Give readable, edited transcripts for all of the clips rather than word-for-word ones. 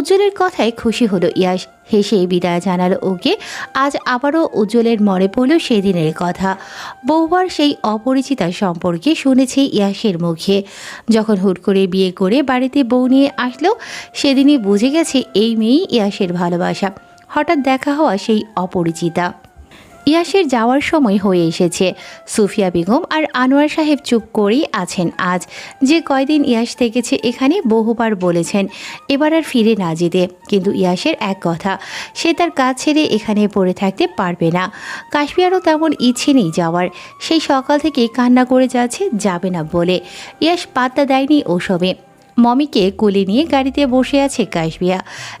উজ্জ্বলের কথায় খুশি হলো ইয়াশ। হেসে বিদায় জানালো ওকে। আজ আবারও উজ্জ্বলের মনে পড়ল সেদিনের কথা। বহুবার সেই অপরিচিতা সম্পর্কে শুনেছে ইয়াশের মুখে। যখন হুট করে বিয়ে করে বাড়িতে বউ নিয়ে আসলো, সেদিনই বুঝে গেছে এই মেয়েই ইয়াশের ভালোবাসা। হঠাৎ দেখা হওয়া সেই অপরিচিতা। ইয়াশের যাওয়ার সময় হয়ে এসেছে। সুফিয়া বেগম আর আনোয়ার সাহেব চুপ করেই আছেন আজ। যে কয়দিন ইয়াশ থেকেছে এখানে বহুবার বলেছেন এবার আর ফিরে না যেতে, কিন্তু ইয়াশের এক কথা, সে তার কাজ ছেড়ে এখানে পড়ে থাকতে পারবে না। কাশ্মীরও তেমন ইচ্ছে নেই যাওয়ার। সেই সকাল থেকে কান্না করে যাচ্ছে যাবে না বলে। ইয়াশ পাত্তা দেয়নি ওসবে। মমিকে কোলে নিয়ে গাড়িতে বসে আছে কাশবিয়া।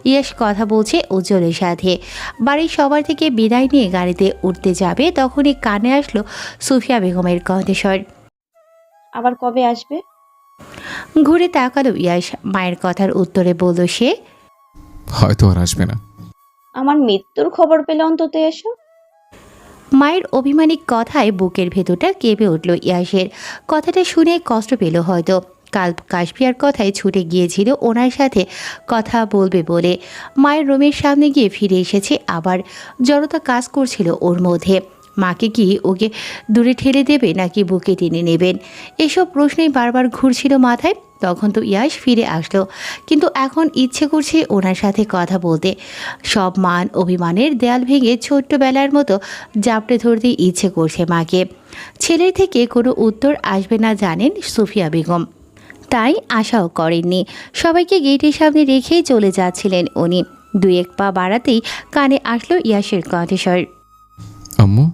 ইয়াশ কথা বলছে উজ্জ্বলের সাথে। বাড়ির সবার থেকে বিদায় নিয়ে গাড়িতে উঠতে যাবে, তখনই কানে আসলো সুফিয়া বেগমের কণ্ঠস্বর। আবার কবে আসবে? ঘুরে তাকালো ইয়াশ। মায়ের কথার উত্তরে বলল সে, হয়তো আর আসবে না। আমার মৃত্যুর খবর পেলে অন্তত এসো। মায়ের অভিমানিক কথায় বুকের ভেতরটা কেঁপে উঠল ইয়াশের। কথাটা শুনে কষ্ট পেল হয়তো। কাল কাশফিয়ার কথায় ছুটে গিয়েছিল ওনার সাথে কথা বলবে বলে। মায়ের রুমের সামনে গিয়ে ফিরে এসেছে আবার। জড়তা কাজ করছিল ওর মধ্যে। মাকে কি ওকে দূরে ঠেলে দেবে নাকি বুকে টেনে নেবেন, এসব প্রশ্নই বারবার ঘুরছিল মাথায়। তখন তো ইয়াশ ফিরে আসলো, কিন্তু এখন ইচ্ছে করছে ওনার সাথে কথা বলতে। সব মান অভিমানের দেয়াল ভেঙে ছোট্টবেলার মতো জাপটে ধরতে ইচ্ছে করছে মাকে। ছেলের থেকে কোনো উত্তর আসবে না জানেন সুফিয়া বেগম, তাই আশাও করেননি। সবাইকে গেটের সামনে রেখেই চলে যাচ্ছিলেন উনি। দুই এক পা বাড়াতেই কানে আসলো ইয়াশের কণ্ঠস্বর। আম্মু।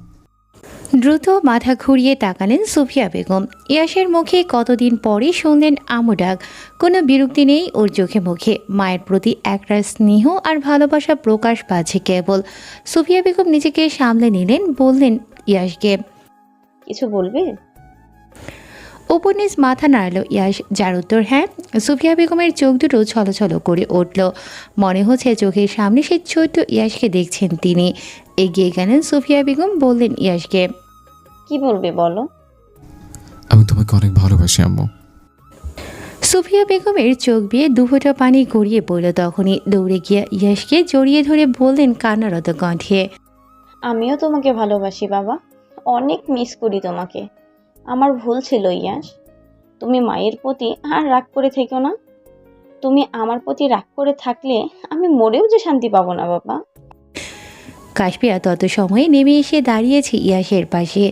দ্রুত মাথা ঘুরিয়ে তাকালেন সুফিয়া বেগম। ইয়াশের মুখে কতদিন পরে শুনলেন আমু ডাক। কোনো বিরক্তি নেই ওর চোখে মুখে। মায়ের প্রতি একটা স্নেহ আর ভালোবাসা প্রকাশ পাচ্ছে কেবল। সুফিয়া বেগম নিজেকে সামলে নিলেন, বললেন ইয়াশকে, কিছু বলবে? উপন্যাস মাথা নাড়ল ইয়াশ, যার উত্তর হ্যাঁ। সুফিয়া বেগমের চোখ দুটো ছলছল করে উঠল। মনে হচ্ছে চোখের সামনে সেই ছোট্ট ইয়াশকে দেখছেন তিনি। এগিয়ে গেলেন সুফিয়া বেগম, বললেন ইয়াশকে, কি বলবে বলো। আমি তোমাকে অনেক ভালোবাসি আম্মু। সুফিয়া বেগমের চোখ বেয়ে দুফোঁটা পানি গড়িয়ে পড়ল। তখনই দৌড়ে গিয়ে ইয়াশকে জড়িয়ে ধরে বললেন কান্নারত কণ্ঠে, আমিও তোমাকে ভালোবাসি বাবা, অনেক মিস করি তোমাকে। আমার ভুল ছিল ইয়াশ, তুমি মায়ের প্রতি আর রাগ করে থেকো না। তুমি আমার প্রতি রাগ করে থাকলে আমি মরেও যে শান্তি পাবো না বাবা। কাশপিয়া তত সময়ে নেমে এসে দাঁড়িয়েছে ইয়াশের পাশে।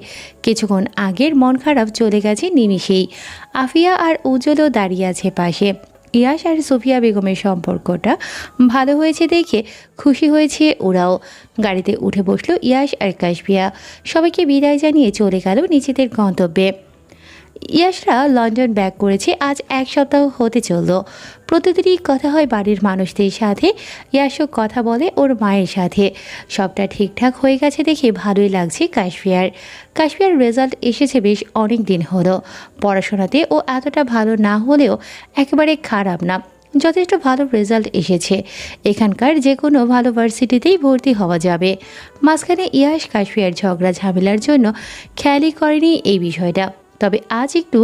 কিছুক্ষণ আগের মন খারাপ চলে গেছে নিমিষেই। আফিয়া আর উজ্জ্বলও দাঁড়িয়ে আছে পাশে। ইয়াশ আর সুফিয়া বেগমের সম্পর্কটা ভালো হয়েছে দেখে খুশি হয়েছে ওরাও। গাড়িতে উঠে বসলো ইয়াশ আর কাশপিয়া। সবাইকে বিদায় জানিয়ে চলে গেল নিজেদের গন্তব্যে। ইয়াশরা লন্ডন ব্যাক করেছে আজ 1 সপ্তাহ হতে চলল। প্রতিদিনই কথা হয় বাড়ির মানুষদের সাথে। ইয়াশও কথা বলে ওর মায়ের সাথে। সবটা ঠিকঠাক হয়ে গেছে দেখে ভালোই লাগছে কাশফিয়ার রেজাল্ট এসেছে বেশ অনেক দিন হলো। পড়াশোনাতে ও এতটা ভালো না হলেও একেবারে খারাপ না, যথেষ্ট ভালো রেজাল্ট এসেছে। এখানকার যে কোনো ভালো ভার্সিটিতেই ভর্তি হওয়া যাবে। মাঝখানে ইয়াশ কাশফিয়ার ঝগড়া ঝামেলার জন্য খেয়ালই করেনি এই বিষয়টা। তবে আজ একটু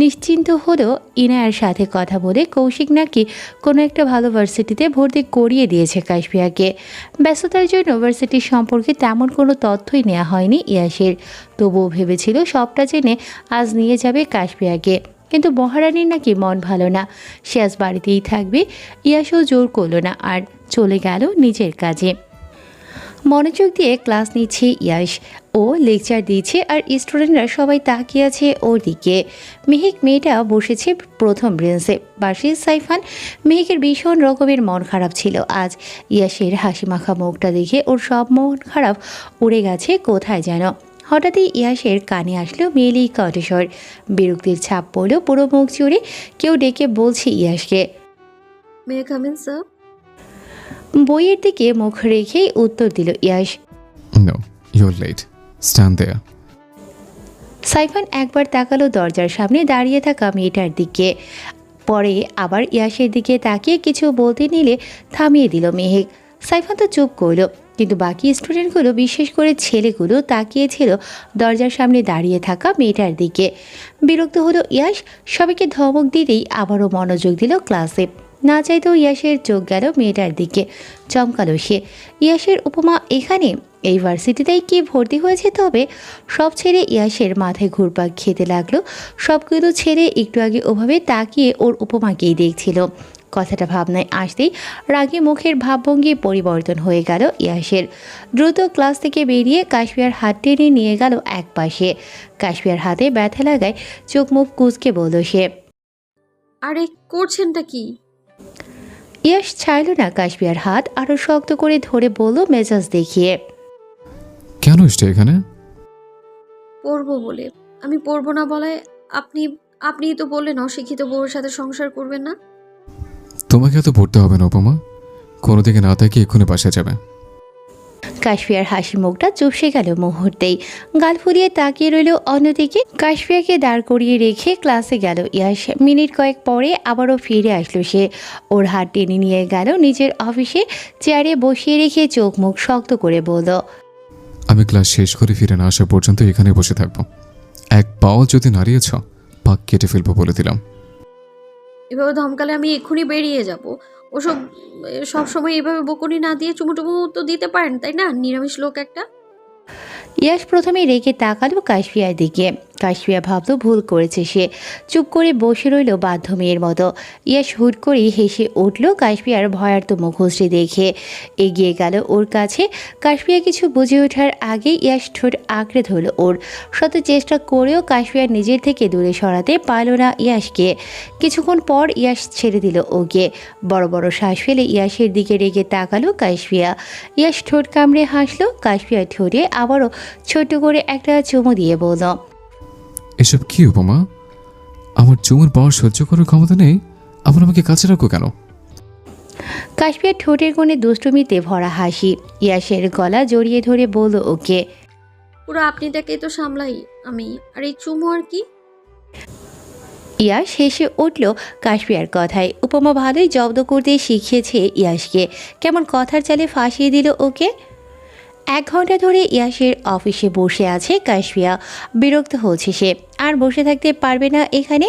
নিশ্চিন্ত হলেও ইনায়ার সাথে কথা বলে কৌশিক নাকি কোনো একটা ভালো ভার্সিটিতে ভর্তি করিয়ে দিয়েছে কাশফিয়াকে। ব্যস্ততার জন্য ভার্সিটির সম্পর্কে তেমন কোনো তথ্যই নেওয়া হয়নি ইয়াশের। তবুও ভেবেছিল সবটা জেনে আজ নিয়ে যাবে কাশফিয়াকে, কিন্তু মহারানীর নাকি মন ভালো না, সে আজ বাড়িতেই থাকবে। ইয়াশও জোর করল না আর চলে গেল নিজের কাজে। মনোযোগ দিয়ে ক্লাস নিচ্ছে ইয়াশ। ও লেকচার দিচ্ছে আর স্টুডেন্টরা সবাই তাকিয়ে আছে ওর দিকে। মেহেক মেয়েটা বসেছে প্রথম বেঞ্চে, পাশে সাইফান। মেহেকের ভীষণ রকমের মন খারাপ ছিল আজ। ইয়াশের হাসি মাখা মুখটা দেখে ওর সব মন খারাপ উড়ে গেছে কোথায় যেন। হঠাৎই ইয়াশের কানে আসলো মেয়েলি কণ্ঠস্বর। বিরক্তির ছাপ পড়ল পুরো মুখ জুড়ে। কেউ ডেকে বলছে ইয়াশকে, may I come in sir? বইয়ের দিকে মুখ রেখেই উত্তর দিল Yash, no, you're late, stand there. Saifan একবার তাকালো দরজার সামনে দাঁড়িয়ে থাকা মেয়েটার দিকে, পরে আবার ইয়াশের দিকে তাকিয়ে কিছু বলতে নিলে থামিয়ে দিল মেহেক। সাইফান তো চুপ করলো, কিন্তু বাকি স্টুডেন্টগুলো, বিশেষ করে ছেলেগুলো তাকিয়েছিল দরজার সামনে দাঁড়িয়ে থাকা মেয়েটার দিকে। বিরক্ত হলো ইয়াশ। সবাইকে ধমক দিতেই আবারও মনোযোগ দিল ক্লাসে। না চাইতেও ইয়াসের চোখ গেল মেয়েটার দিকে। চমকালো সে। ইয়াসের উপমা এখানে, এই ভার্সিটিতেই কি ভর্তি হয়েছে? তবে সব ছেড়ে ইয়াসের মাথায় ঘুরপাক খেতে লাগলো। সবগুলো ছেড়ে একটু আগে ওভাবে তাকিয়ে ওর উপমাকেই দেখছিল। কথাটা ভাবনায় আসতেই রাগে মুখের ভাবভঙ্গি পরিবর্তন হয়ে গেল ইয়াসের। দ্রুত ক্লাস থেকে বেরিয়ে কাশফিয়ার হাত টেনে নিয়ে গেল এক পাশে। কাশফিয়ার হাতে ব্যথা লাগায় চোখ মুখ কুঁচকে বলল সে। আরে করছেনটা কি? ইয়াস ছাড়ল না কাশফিয়ার হাত, আরও শক্ত করে ধরে বলল মেজাজ দেখিয়ে। কেন এসছে এখানে? পড়বো বলে। আমি পড়বো না বলায় আপনিই তো বললেন অশিক্ষিত বউয়ের সাথে সংসার করবেন না। তোমাকে এত পড়তে হবে না উপমা, কোনো দিকে না তাকিয়ে এক্ষুনি বাসায় যাবে। কাশফিয়ার হাসি মুখটা চুপসে গেল মুহূর্তেই। গাল ফুলিয়ে তাকিয়ে রইল অন্যদিকে। কাশফিয়াকে দাঁড় করিয়ে রেখে ক্লাসে গেল ইয়াস। মিনিট কয়েক পরে আবারও ফিরে আসলো সে। ওর হাত টেনে নিয়ে গেল নিজের অফিসে, চেয়ারে বসিয়ে রেখে চোখ মুখ শক্ত করে বলল, আমি ক্লাস শেষ করে ফিরে না আসা পর্যন্ত এখানে বসে থাকবো। এক পাও যদি নাড়িয়েছ, পাক কেটে ফেলবো বলে দিলাম। এভাবে ধমকালে আমি এক্ষুনি বেরিয়ে যাব। ওসব সব সময় এভাবে বকুনি না দিয়ে চুমুটুমু তো দিতে পারেন, তাই না? নিরামিষ লোক একটা। ইয়াস প্রথমে রেগে তাকালো কাশফিয়ার দিকে। কাশফিয়া ভাবলো ভুল করেছে সে। চুপ করে বসে রইল বাধ্য মেয়ের মতো। ইয়াস হুট করে হেসে উঠল কাশফিয়ার ভয়ার্ত মুখশ্রী দেখে। এগিয়ে গেল ওর কাছে। কাশফিয়া কিছু বুঝে ওঠার আগে ইয়াস ঠোঁট আঁকড়ে ধরল ওর। শত চেষ্টা করেও কাশফিয়ার নিজের থেকে দূরে সরাতে পারল না ইয়াসকে। কিছুক্ষণ পর ইয়াস ছেড়ে দিল ওকে। বড় বড় শ্বাস ফেলে ইয়াসের দিকে রেগে তাকালো কাশফিয়া। ইয়াস ঠোঁট কামড়ে হাসলো। কাশফিয়ার ঠোঁটে আবারও ছোট করে একটা চুমু দিয়ে বলল, এসব কি উপমা? আমার চুমুর পাওয়ার সহ্য করার ক্ষমতা নেই, আবার আমাকে কাছে রাখো কেন? কাশফিয়ার ঠোঁটের কোণে দুষ্টুমিতে ভরা হাসি। ইয়াসের গলা জড়িয়ে ধরে বলল ওকে, পুরো আপনিটাকেই তো সামলাই আমি, আর এই চুমু আর কি? ইয়াস হেসে উঠল কাশফিয়ার কথায়। উপমা ভালোই জব্দ করতে শিখিয়েছে ইয়াসকে। কেমন কথার চালে ফাঁসিয়ে দিল ওকে। 1 ঘন্টা ধরে ইয়াসের অফিসে বসে আছে কাশফিয়া। বিরক্ত হচ্ছে সে, আর বসে থাকতে পারবে না এখানে।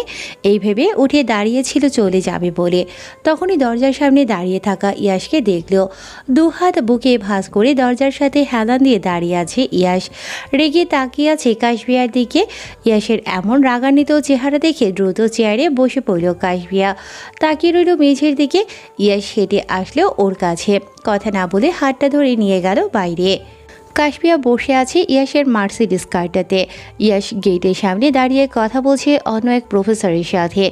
এই ভেবে উঠে দাঁড়িয়েছিল চলে যাবে বলে। তখনই দরজার সামনে দাঁড়িয়ে থাকা ইয়াসকে দেখল। 2 হাত বুকে ভাঁজ করে দরজার সাথে হেলান দিয়ে দাঁড়িয়ে আছে ইয়াস। রেগে তাকিয়ে আছে কাশফিয়ার দিকে। ইয়াসের এমন রাগান্বিত চেহারা দেখে দ্রুত চেয়ারে বসে পড়ল কাশফিয়া। তাকিয়ে রইল মেঝের দিকে। ইয়াস হেঁটে আসলো ওর কাছে। কথা না বলে হাতটা ধরে নিয়ে গেল বাইরে। কাশফিয়া বসে আছে ইয়াসের মার্সিডিজ কারটাতে। ইয়াস গেটের সামনে দাঁড়িয়ে কথা বলছে অন্য এক প্রফেসরের সাথে।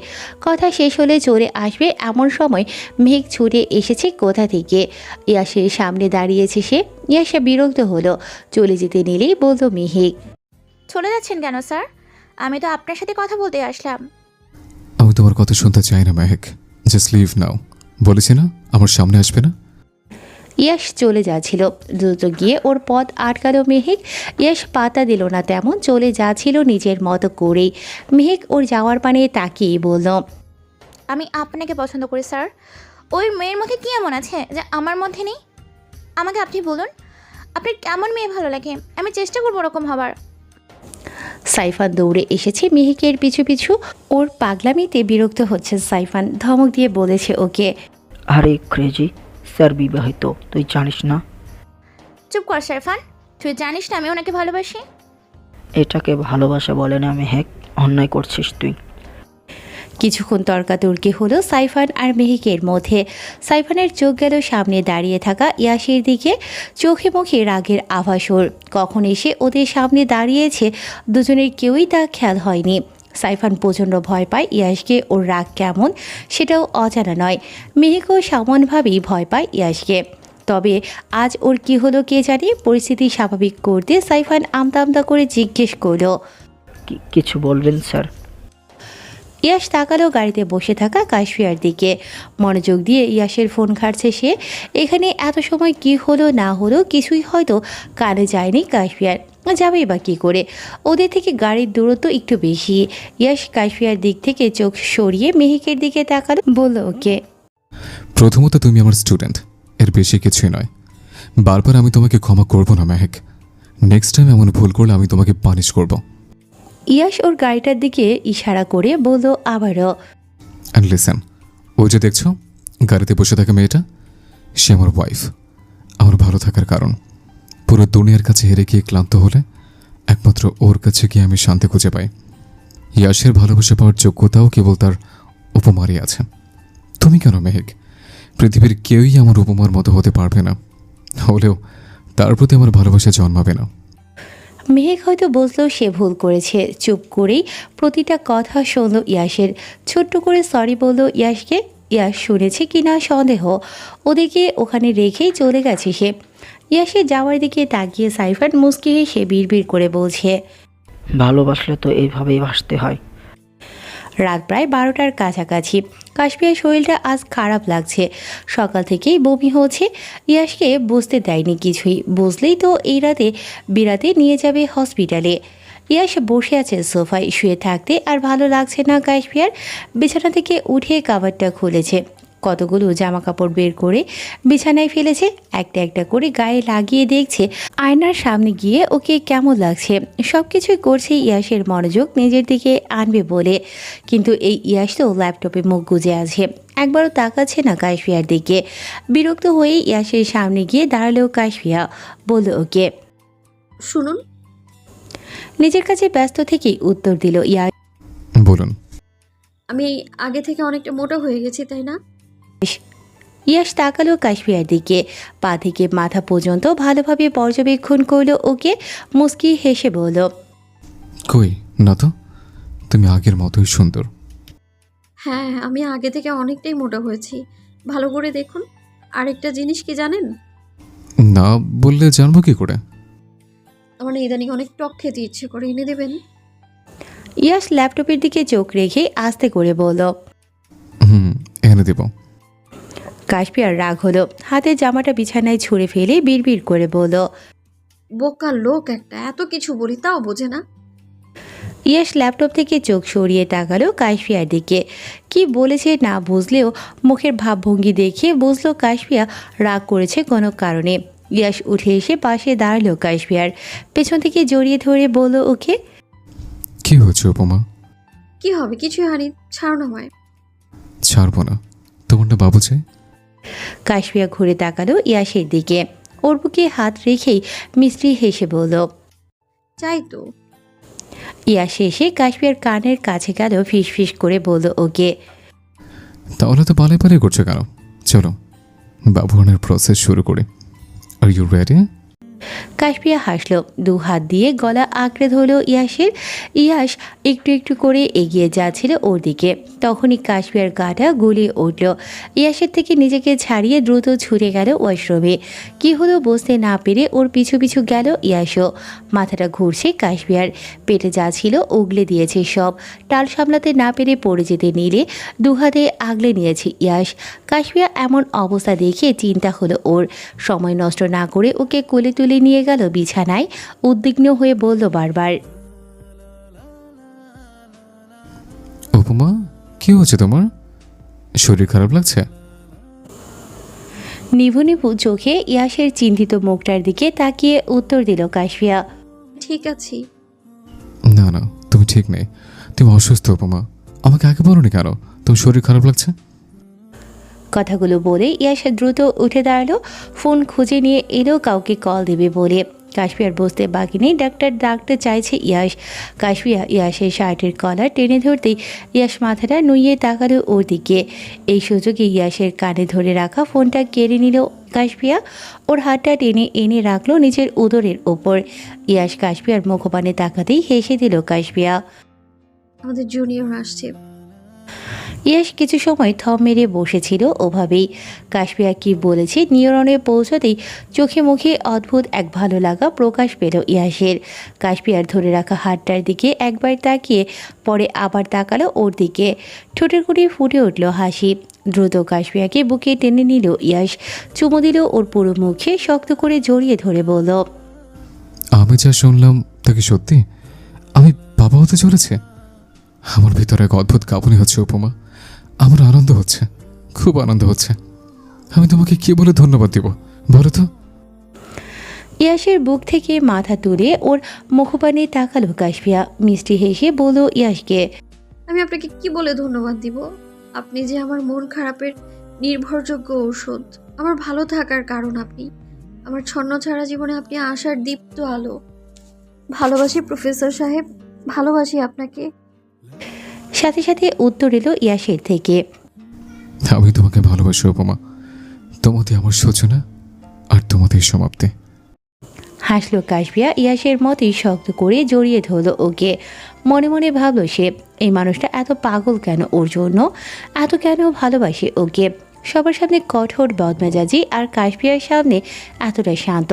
কথা শেষ হলে চলে আসবে এমন সময় মেঘ ছুটে এসেছে কোথা থেকে। ইয়াসের সামনে দাঁড়িয়েছে সে। ইয়াসা বিরক্ত হলো। চলে যেতে নিলেই বলল মেহেক, চলে যাচ্ছেন কেন স্যার? আমি তো আপনার সাথে কথা বলতে আসলাম। আমি তোমার কথা শুনতে চাই না মেহেক, জাস্ট লিভ নাও। বলেছি না আমার সামনে আসবে না। ইয়াস চলে যাচ্ছিল। দ্রুত গিয়ে ওর পথ আটকালো মেহেক। ইয়াস পাতা দিল না তেমন, চলে যাচ্ছিল নিজের মতো করেই। মেহেক ওর যাওয়ার পানে তাকিয়ে বলল, আমি আপনাকে পছন্দ করি স্যার। ওই মেয়ের মধ্যে কি এমন আছে যে আমার মধ্যে নেই? আমাকে আপনি বলুন, আপনার কেমন মেয়ে ভালো লাগে? আমি চেষ্টা করবো ওরকম হবার। সাইফান দৌড়ে এসেছে মেহেকের পিছু পিছু। ওর পাগলামিতে বিরক্ত হচ্ছে সাইফান। ধমক দিয়ে বলেছে ওকে, আরে ক্রেজি, স্যার বিবাহিত, তুই জানিস না? চুপ কর সাইফান, তুই জানিস না আমি ওনাকে ভালোবাসি? এটাকে ভালোবাসা বলে না মেহেক, অন্যায় করছিস তুই। কিছুক্ষণ তর্কাতর্কি হলো সাইফান আর মেহেকের মধ্যে। সাইফানের চোখ গেল সামনে দাঁড়িয়ে থাকা ইয়াসের দিকে। চোখে মুখে রাগের আভাস ওর। কখন এসে ওদের সামনে দাঁড়িয়েছে দুজনের কেউই তা খেয়াল হয়নি। সাইফান প্রচণ্ড ভয় পায় ইয়াসকে। ওর রাগ কেমন সেটাও অজানা নয়। মেহেকও সামান্যভাবেই ভয় পায় ইয়াসকে। তবে আজ ওর কি হলো কে জানে। পরিস্থিতি স্বাভাবিক করতে সাইফান আমতা আমতা করে জিজ্ঞেস করলো, কিছু বলবেন স্যার? ইয়াস তাকালো গাড়িতে বসে থাকা কাশফিয়ার দিকে। মনোযোগ দিয়ে ইয়াসের ফোন ঘাটছে সে। এখানে এত সময় কি হলো না হলো কিছুই হয়তো কানে যায়নি কাশফিয়ার। যাবেই বা কী করে? ওদের থেকে গাড়ির দূরত্ব একটু বেশি। ইয়াস কাশফিয়ার দিক থেকে চোখ সরিয়ে মেহেকের দিকে তাকালো, বলল ওকে, প্রথমত তুমি আমার স্টুডেন্ট, এর বেশি কিছুই নয়। বারবার আমি তোমাকে ক্ষমা করব না মেহেক। নেক্সট টাইম এমন ভুল করলে আমি তোমাকে পানিশ করব। ইয়াস ওর গাড়িটার দিকে ইশারা করে বলল আবারও, অ্যান্ড লিসেন, ওই যে দেখছো গাড়িতে বসে থাকা মেয়েটা, সে আমার ওয়াইফ, আমার ভালো থাকার কারণ। পুরো দুনিয়ার কাছে হেরে গিয়ে ক্লান্ত হলে একমাত্র ওর কাছে গিয়ে আমি শান্তি খুঁজে পাই। ইয়াসের ভালোবাসা পাওয়ার যোগ্যতাও কেবল তার উপমারই আছে। তুমি কেন মেহেক? পৃথিবীর কেউই আমার উপমার মতো হতে পারবে না, হলেও তার প্রতি আমার ভালোবাসা জন্মাবে না। মেহেক হয়তো বুঝলো সে ভুল করেছে। চুপ করেই প্রতিটা কথা শুনল ইয়াসের। ছোট্ট করে সরি বলল ইয়াসকে। ইয়াস শুনেছে কিনা সন্দেহ। ওদেরকে ওখানে রেখেই চলে গেছে সে। ইয়াসের যাওয়ার দিকে তাকিয়ে সাইফান মুচকি হেসে বিড়বিড় করে বলছে, ভালোবাসলে তো এইভাবেই বাসতে হয়। রাত প্রায় 12টার কাছাকাছি। কাশফিয়ার শরীরটা আজ খারাপ লাগছে। সকাল থেকেই বমি হচ্ছে। ইয়াসকে বুঝতে দেয়নি কিছুই। বুঝলেই তো এই রাতে বিরাতে নিয়ে যাবে হসপিটালে। ইয়াস বসে আছে সোফায় শুয়ে থাকতে আর ভালো লাগছে না কাশফিয়ার। বিছানা থেকে উঠে কাভারটা খুলেছে। কতগুলো জামা কাপড় বের করে বিছানায় ফেলেছে। একটা একটা করে গায়ে লাগিয়ে দেখছে আয়নার সামনে গিয়ে ওকে কেমন লাগছে। সব কিছুই করছে ইয়াসের মনোযোগ নিজের দিকে আনবে বলে, কিন্তু এই ইয়াস তো ল্যাপটপে মুখ গুজে আছে, একবারও তাকাচ্ছে না কাশফিয়ার দিকে। বিরক্ত হয়ে ইয়াসের সামনে গিয়ে দাঁড়ালো কাশফিয়া। বলল ওকে। শুনুন, নিজের কাছে ব্যস্ত থেকেই উত্তর দিল ইয়াস। বলুন। আমি আগে থেকে অনেকটা মোটা হয়ে গেছি, তাই না? ইয়াস তাকালো কাশফিয়ার দিকে। পা থেকে মাথা পর্যন্ত ভালোভাবে পর্যবেক্ষণ করলো ওকে। মুস্কি হেসে বলল, কই না তো, তুমি আগের মতোই সুন্দর। হ্যাঁ, আমি আগে থেকে অনেকটাই মোটা হয়েছি। ভালো করে দেখুন। আরেকটা জিনিস কি জানেন? না বললে জানবো কি করে? আমার না ইদানিং অনেক টক খেতে ইচ্ছে করে, এনে দেবেন? ইয়াস ল্যাপটপের দিকে চোখ রেখে আস্তে করে বলল। এনে দেব। কাশফিয়ার রাগ হলো। হাতের জামাটা বিছানায় ছুঁড়ে ফেলে বিড়বিড় করে বলল, বোকা লোক একটা, এত কিছু বলি তাও বোঝে না। ইয়াস ল্যাপটপ থেকে চোখ সরিয়ে তাকালো কাশফিয়ার দিকে। কি বলেছে না বুঝলেও মুখের ভাবভঙ্গি দেখে বুঝলো কাশফিয়া রাগ করেছে কোনো কারণে। ইয়াস উঠে এসে পাশে দাঁড়ালো কাশফিয়ার। পেছন থেকে জড়িয়ে ধরে বলল ওকে, কি হচ্ছে উপমা? কি হবে? কিছুই হয়নি, ছাড়ো না আমায়। ছাড়বো না। তোমার না বাবু চাই? কাশফিয়া ঘুরে তাকালো ইয়াসের দিকে। ওর বুকে হাত রেখেই মিষ্টি হেসে বলল, চাই তো। ইয়াস এসে কাশফিয়ার কানের কাছে গেল, ফিস ফিস করে বলল ওকে, তাহলে তো পালে পালে করছো কেন? চলো বাবু আনার প্রসেস শুরু করি। Are you ready? কাশফিয়া হাসলো। দু হাত দিয়ে গলা আঁকড়ে ধরলো ইয়াসের। ইয়াস একটু একটু করে এগিয়ে যাচ্ছিল ওর দিকে। তখনই কাশফিয়ার গাটা গুলিয়ে উঠল। ইয়াসের থেকে নিজেকে ছাড়িয়ে দ্রুত ছুটে গেল ওয়াশরুমে। কি হলো বুঝতে না পেরে ওর পিছু পিছু গেল ইয়াসও। মাথাটা ঘুরছে কাশফিয়ার, পেটে যা ছিল উগলে দিয়েছে সব। টাল সামলাতে না পেরে পড়ে যেতে নিলে দু হাতে আগলে নিয়েছে ইয়াস। কাশফিয়া এমন অবস্থা দেখে চিন্তা হলো ওর। সময় নষ্ট না করে ওকে কোলে তুলে নিয়ে গেল বিছানায়। উদ্বিগ্ন হয়ে বলল বারবার, উপমা কি হচ্ছে তোমার? শরীর খারাপ লাগছে? নিভু নিভু চোখে ইয়াসের চিন্তিত মুখটার দিকে তাকিয়ে উত্তর দিল কাশফিয়া, ঠিক আছি। না না, তুমি ঠিক নেই, তুমি অসুস্থ উপমা। আমাকে আগে বলোনি কেন তোমার শরীর খারাপ লাগছে? কথাগুলো বলে ইয়াস দ্রুত উঠে দাঁড়ালো। ফোন খুঁজে নিয়ে এলো কাউকে কল দেবে বলে। কাশফিয়ার বসতে বাকি নেই, ডাক্তার ডাকতে চাইছে ইয়াস। কাশফিয়া ইয়াসের শার্টের কলার টেনে ধরতেই ইয়াস মাথাটা নুইয়ে তাকালো ওর দিকে। এই সুযোগে ইয়াসের কানে ধরে রাখা ফোনটা কেড়ে নিল কাশফিয়া। ওর হাতটা টেনে এনে রাখলো নিজের উদরের ওপর। ইয়াস কাশফিয়ার মুখপানে তাকাতেই হেসে দিল কাশফিয়া। আমাদের জুনিয়র আসছে। ইয়াস কিছু সময় থম মেরে বসেছিল ওভাবেই। কাশফিয়া কি বলেছে নিয়রণে পৌঁছতেই চোখে মুখে অদ্ভুত এক ভালো লাগা প্রকাশ পেল ইয়াসের। কাশফিয়ার ধরে রাখা হাতটার দিকে একবার তাকিয়ে পরে আবার তাকালো ওর দিকে। ঠোঁটের কুড়ি ফুটে উঠল হাসি। দ্রুত কাশফিয়াকে বুকে টেনে নিল ইয়াস। চুমু দিল ওর পুরো মুখে, শক্ত করে জড়িয়ে ধরে বলল, আমি যা শুনলাম তা কি সত্যি? আমি বাবা হতে চলেছে? আমার ভিতরে এক অদ্ভুত কাঁপুনি হচ্ছে উপমা। আমার আনন্দ হচ্ছে, খুব আনন্দ হচ্ছে। আমি তোমাকে কি বলে ধন্যবাদ দিব বলো তো? ইয়াসের বুক থেকে মাথা তুলে ওর মুখপানে তাকালো কাশফিয়া। মিষ্টি হেসে বলল ইয়াসকে, আমি আপনাকে কি বলে ধন্যবাদ দিব? আপনি যে আমার মন খারাপের নির্ভরযোগ্য ঔষধ, আমার ভালো থাকার কারণ আপনি, আমার ছন্নছাড়া জীবনে আপনি আশার দীপ্ত আলো। ভালোবাসি প্রফেসর সাহেব, ভালোবাসি আপনাকে। সাথে সাথে উত্তর এলো ইয়াসের থেকে। আমি তোমাকে ভালোবাসি উপমা, তোমাতে আমার সূচনা আর তোমাদের সমাপ্তি। হাসলো কাশপিয়া ইয়াসের মতোই শক্ত করে জড়িয়ে ধরল ওকে। মনে মনে ভাবলো সে, এই মানুষটা এত পাগল কেন ওর জন্য, এত কেন ভালোবাসে ওকে। সবার সামনে কঠোর বদমেজাজি আর কাশপিয়ার সামনে এতটা শান্ত।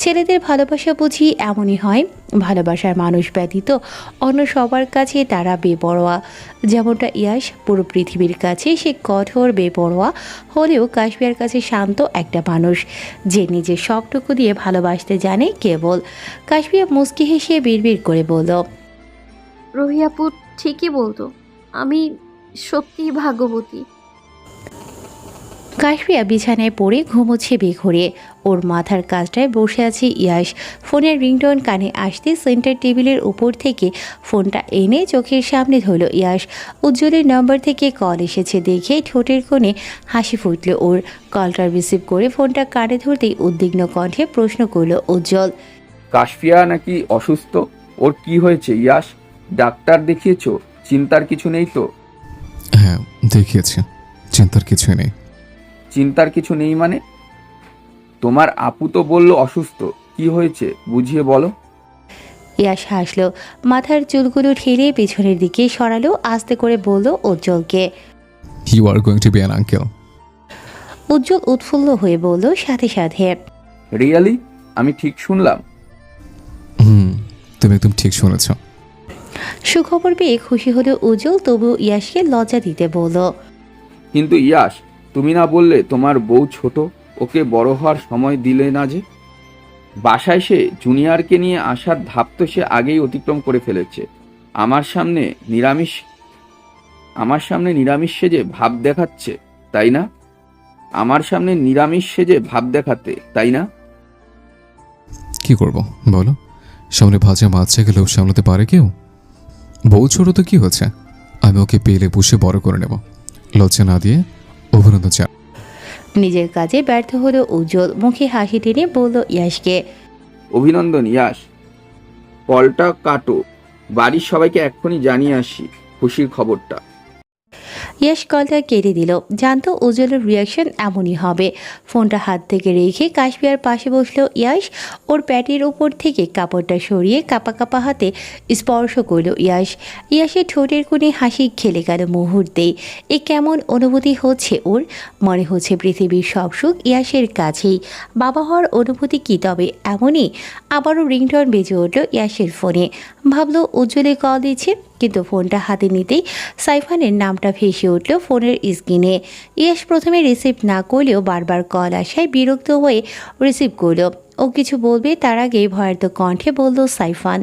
ছেলেদের ভালোবাসা বুঝি এমনই হয়, ভালোবাসার মানুষ ব্যতীত অন্য সবার কাছে তারা বেপরোয়া। যেমনটা ইয়াস পুরো পৃথিবীর কাছে সে কঠোর বেপরোয়া হলেও কাশপিয়ার কাছে শান্ত একটা মানুষ, যে নিজের সবটুকু দিয়ে ভালোবাসতে জানে কেবল। কাশপিয়া মুচকি হেসে বিড়বিড় করে বলল, রুহি আপু ঠিকই বলতো, আমি সত্যিই ভাগ্যবতী। কাশপিয়া বিছানায় পড়ে ঘুমোচ্ছে বেঘরে। ওর মাথার কাজটায় বসে আছে ইয়াস। ফোনের রিংটোন কানে আসতে সেন্টার টেবিলের উপর থেকে ফোনটা এনে চোখের সামনে ধরল ইয়াস। উজ্জ্বলের নম্বর থেকে কল এসেছে দেখে ঠোঁটের কোণে হাসি ফুটল ওর। কলটা রিসিভ করে ফোনটা কানে ধরতেই উদ্বিগ্ন কণ্ঠে প্রশ্ন করল উজ্জ্বল, কাশফিয়া নাকি অসুস্থ? ওর কি হয়েছে ইয়াস? ডাক্তার দেখিয়েছো? চিন্তার কিছু নেই তো? হ্যাঁ দেখিয়েছি, চিন্তার কিছুই নেই। চিন্তার কিছু নেই মানে? তোমার আপু তো বলল অসুস্থ, কি হয়েছে বুঝিয়ে বলো। ইয়াস হাসল, মাথার চুলগুলো ঠেলে পেছনের দিকে সরালো, আস্তে করে বলল উজ্জ্বলকে। You are going to be an uncle. Ujjwal উৎফুল্ল হয়ে বলল সাথে সাথে, রিয়ালি? আমি ঠিক শুনলাম? তুমি একদম ঠিক শুনেছ। সুখবর পেয়ে খুশি হলো উজ্জ্বল, তবু ইয়াসকে লজ্জা দিতে বলল, কিন্তু ইয়াস, তুমি না বললে তোমার বউ ছোট, ওকে বড় হওয়ার সময় দিলে না যে? বাসায় সে জুনিয়রকে নিয়ে আসার ধাপ তো সে আগেই অতিক্রম করে ফেলেছে। আমার সামনে নিরামিষ সেজে ভাব দেখাচ্ছে, তাই না? আমার সামনে নিরামিষ সেজে ভাব দেখাতে, তাই না? কি করব বলো, সামনে ভাজা মাছ রেখে লোভ সামলাতে পারে কেউ? বউ ছোট তো কি হচ্ছে, আমি ওকে পেলে বসে বড় করে নেব। লজ্জা না দিয়ে অভিনন্দন চা। নিজের কাজে ব্যর্থ হলো উজ্জ্বল, মুখে হাসি টেনে বলল ইয়াসকে, অভিনন্দন ইয়াস। কলটা কাটো, বাড়ির সবাইকে এক্ষুনি জানিয়ে আসি খুশির খবরটা। ইয়াস কলটা কেটে দিল, জানতো উজ্জ্বলের রিয়াকশন এমনই হবে। ফোনটা হাত থেকে রেখে কাশপিয়ার পাশে বসলো ইয়াস। ওর প্যাটের উপর থেকে কাপড়টা সরিয়ে কাপা কাপা হাতে স্পর্শ করলো ইয়াস। ইয়াসের ঠোঁটের কোণে হাসি খেলে গেল মুহূর্তেই। এ কেমন অনুভূতি হচ্ছে ওর? মনে হচ্ছে পৃথিবীর সব সুখ ইয়াসের কাছেই। বাবা হওয়ার অনুভূতি কি তবে এমনই? আবারও রিংটোন বেজে উঠল ইয়াসের ফোনে। ভাবলো উজ্জ্বলে কল দিচ্ছে, কিন্তু ফোনটা হাতে নিতেই সাইফানের নামটা ভেসে উঠল ফোনের স্ক্রিনে। ইয়াস প্রথমে রিসিভ না করলেও বারবার কল আসায় বিরক্ত হয়ে রিসিভ করল। ও কিছু বলবে তার আগেই ভয়ার্ত কণ্ঠে বলল সাইফান,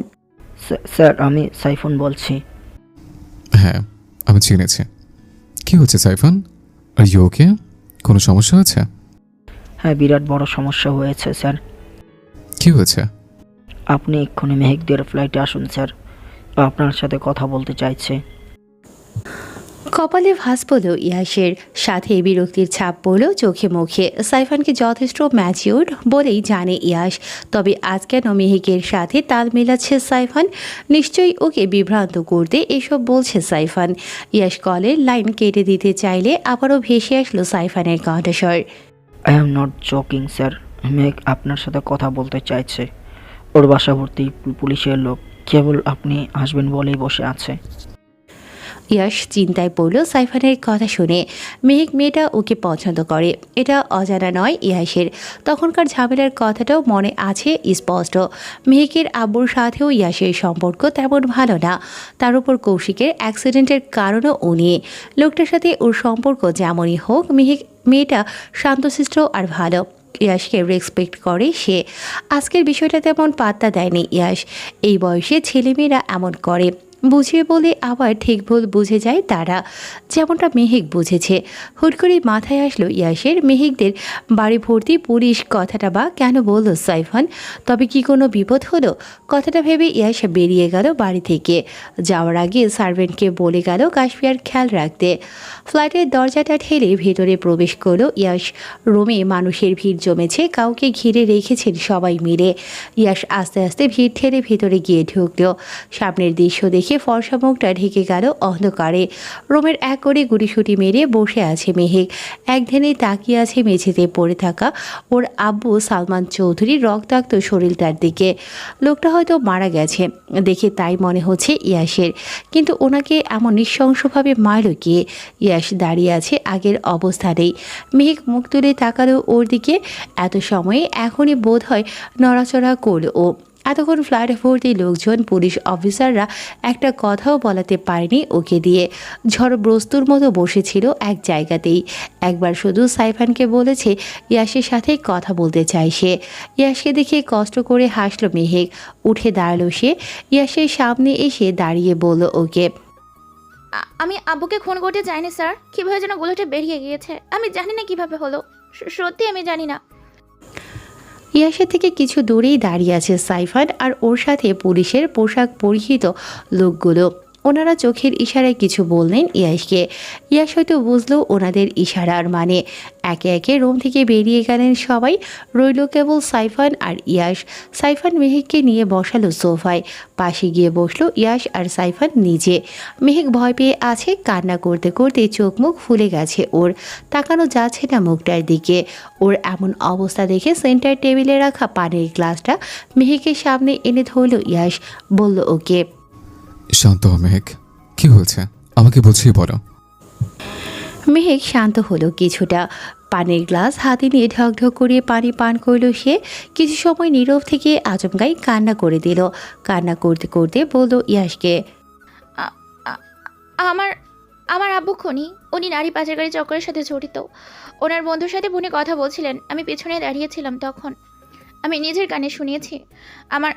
স্যার আমি সাইফুন বলছি। হ্যাঁ আমি চিনেছি। কি হচ্ছে সাইফান? Are you okay? কোনো সমস্যা হয়েছে? হ্যাঁ বিরাট বড় সমস্যা হয়েছে স্যার। কি হয়েছে? আপনি এক্ষুনি মেহেকদের ফ্লাইটে আসুন স্যার, আপনার সাথে কথা বলতে চাইছে। কপালে ভাঁজ পড়ল ইয়াসের, সাথে বিরক্তির ছাপ পড়ল চোখে মুখে। সাইফানকে যথেষ্ট ম্যাচিউরড বলেই জানে ইয়াস, তবে আজ কেন মেহেকের সাথে তাল মেলাচ্ছে সাইফান? নিশ্চয়ই ওকে বিভ্রান্ত করতে এসব বলছে সাইফান। ইয়াস কলের লাইন কেটে দিতে চাইলে আবারও ভেসে আসলো সাইফানের কণ্ঠস্বর, I am not joking sir, Mehak আপনার সাথে কথা বলতে চাইছে। ওর বাসা ভর্তি পুলিশের লোক, কেবল আপনি আসবেন বলেই বসে আছে। ইয়াস চিন্তায় পড়ল সাইফানের কথা শুনে। মেহেক মেয়েটা ওকে পছন্দ করে, এটা অজানা নয় ইয়াসের। তখনকার ঝামেলার কথাটাও মনে আছে স্পষ্ট। মেহেকের আব্বুর সাথেও ইয়াসের সম্পর্ক তেমন ভালো না, তার উপর কৌশিকের অ্যাক্সিডেন্টের কারণও ও নিয়ে। লোকটার সাথে ওর সম্পর্ক যেমনই হোক, মেয়েটা শান্তশিষ্ট আর ভালো। ইয়াসকে রেসপেক্ট করে সে। আজকের বিষয়টা তেমন পাত্তা দেয়নি ইয়াস। এই বয়সে ছেলেমেয়েরা এমন করে। বুঝিয়ে বলে আবার ঠিক ভুল বুঝে যায় তারা, যেমনটা মেহেক বুঝেছে। হুট করে মাথায় আসলো ইয়াসের, মেহেকদের বাড়ি ভর্তি পুলিশ, কথাটা বা কেন বলল সাইফান? তবে কি কোনো বিপদ হলো? কথাটা ভেবে ইয়াস বেরিয়ে গেল বাড়ি থেকে। যাওয়ার আগে সার্ভেন্টকে বলে গেল কাশফিয়ার খেয়াল রাখতে। ফ্ল্যাটের দরজাটা ঠেলে ভেতরে প্রবেশ করলো ইয়াস। রুমে মানুষের ভিড় জমেছে, কাউকে ঘিরে রেখেছেন সবাই মিলে। ইয়াস আস্তে আস্তে ভিড় ঠেলে ভেতরে গিয়ে ঢুকলো। সামনের দৃশ্য দেখে ফর্সা মুখটা ঢেকে গেল অন্ধকারে। রুমের এক করে গুটিসুটি মেরে বসে আছে মেহেক। এক ধ্যানে তাকিয়ে আছে মেঝেতে পড়ে থাকা ওর আব্বু সালমান চৌধুরীর রক্তাক্ত শরীরটার দিকে। লোকটা হয়তো মারা গেছে, দেখে তাই মনে হচ্ছে ইয়াসের। কিন্তু ওনাকে এমন নৃশংসভাবে মারল কে? ইয়াস দাঁড়িয়ে আছে আগের অবস্থাতেই। মেহেক মুখ তুলে তাকালো ওর দিকে। এত সময়ে এখনই বোধ হয় নড়াচড়া করল ও। এতক্ষণ ফ্ল্যাট ভর্তি লোকজন, পুলিশ অফিসাররা একটা কথাও বলাতে পারেনি ওকে দিয়ে। ঝড়গ্রস্তুর মতো বসেছিল এক জায়গাতেই। একবার শুধু সাইফানকে বলেছে ইয়াসের সাথে কথা বলতে চায় সে। ইয়াসকে দেখে কষ্ট করে হাসলো মেহেক। উঠে দাঁড়ালো সে, ইয়াসের সামনে এসে দাঁড়িয়ে বলল ওকে, আমি আব্বুকে খুন করতে চাইনি স্যার। কীভাবে যেন গুলোটা বেরিয়ে গিয়েছে, আমি জানি না কিভাবে হলো। সত্যি আমি জানি না। ইয়াসের থেকে কিছু দূরেই দাঁড়িয়ে আছে সাইফান আর ওর সাথে পুলিশের পোশাক পরিহিত লোকগুলো। ওনারা চোখের ইশারায় কিছু বললেন ইয়াসকে। ইয়াস হয়তো বুঝলো ওনাদের ইশারার মানে। একে একে রুম থেকে বেরিয়ে গেলেন সবাই, রইল কেবল সাইফান আর ইয়াস। সাইফান মেহেককে নিয়ে বসালো সোফায়, পাশে গিয়ে বসলো ইয়াস আর সাইফান নিজে। মেহেক ভয় পেয়ে আছে, কান্না করতে করতে চোখ মুখ ফুলে গেছে ওর। তাকানো যাচ্ছে না মুখটার দিকে। ওর এমন অবস্থা দেখে সেন্টার টেবিলে রাখা পানির গ্লাসটা মেহেকের সামনে এনে ধরল ইয়াস। বলল ওকে, শান্ত হ মেহেক, কি হয়েছে আমাকে বুঝিয়ে বলো। মেহেক শান্ত হলো কিছুটা। পানির গ্লাস হাতে নিয়ে ঢকঢক করে পানি পান করলো সে। কিছু সময় নীরব থেকে আচমকাই কান্না করে দিল। কান্না করতে করতে বলল ইয়াসকে, আ- আ- আমার আমার আব্বু খুনি। উনি নারী পাচারকারী চক্রের সাথে জড়িত। ওনার বন্ধুর সাথে ফোনে কথা বলছিলেন, আমি পেছনে দাঁড়িয়েছিলাম। তখন আমি নিজের কানে শুনিয়েছি আমার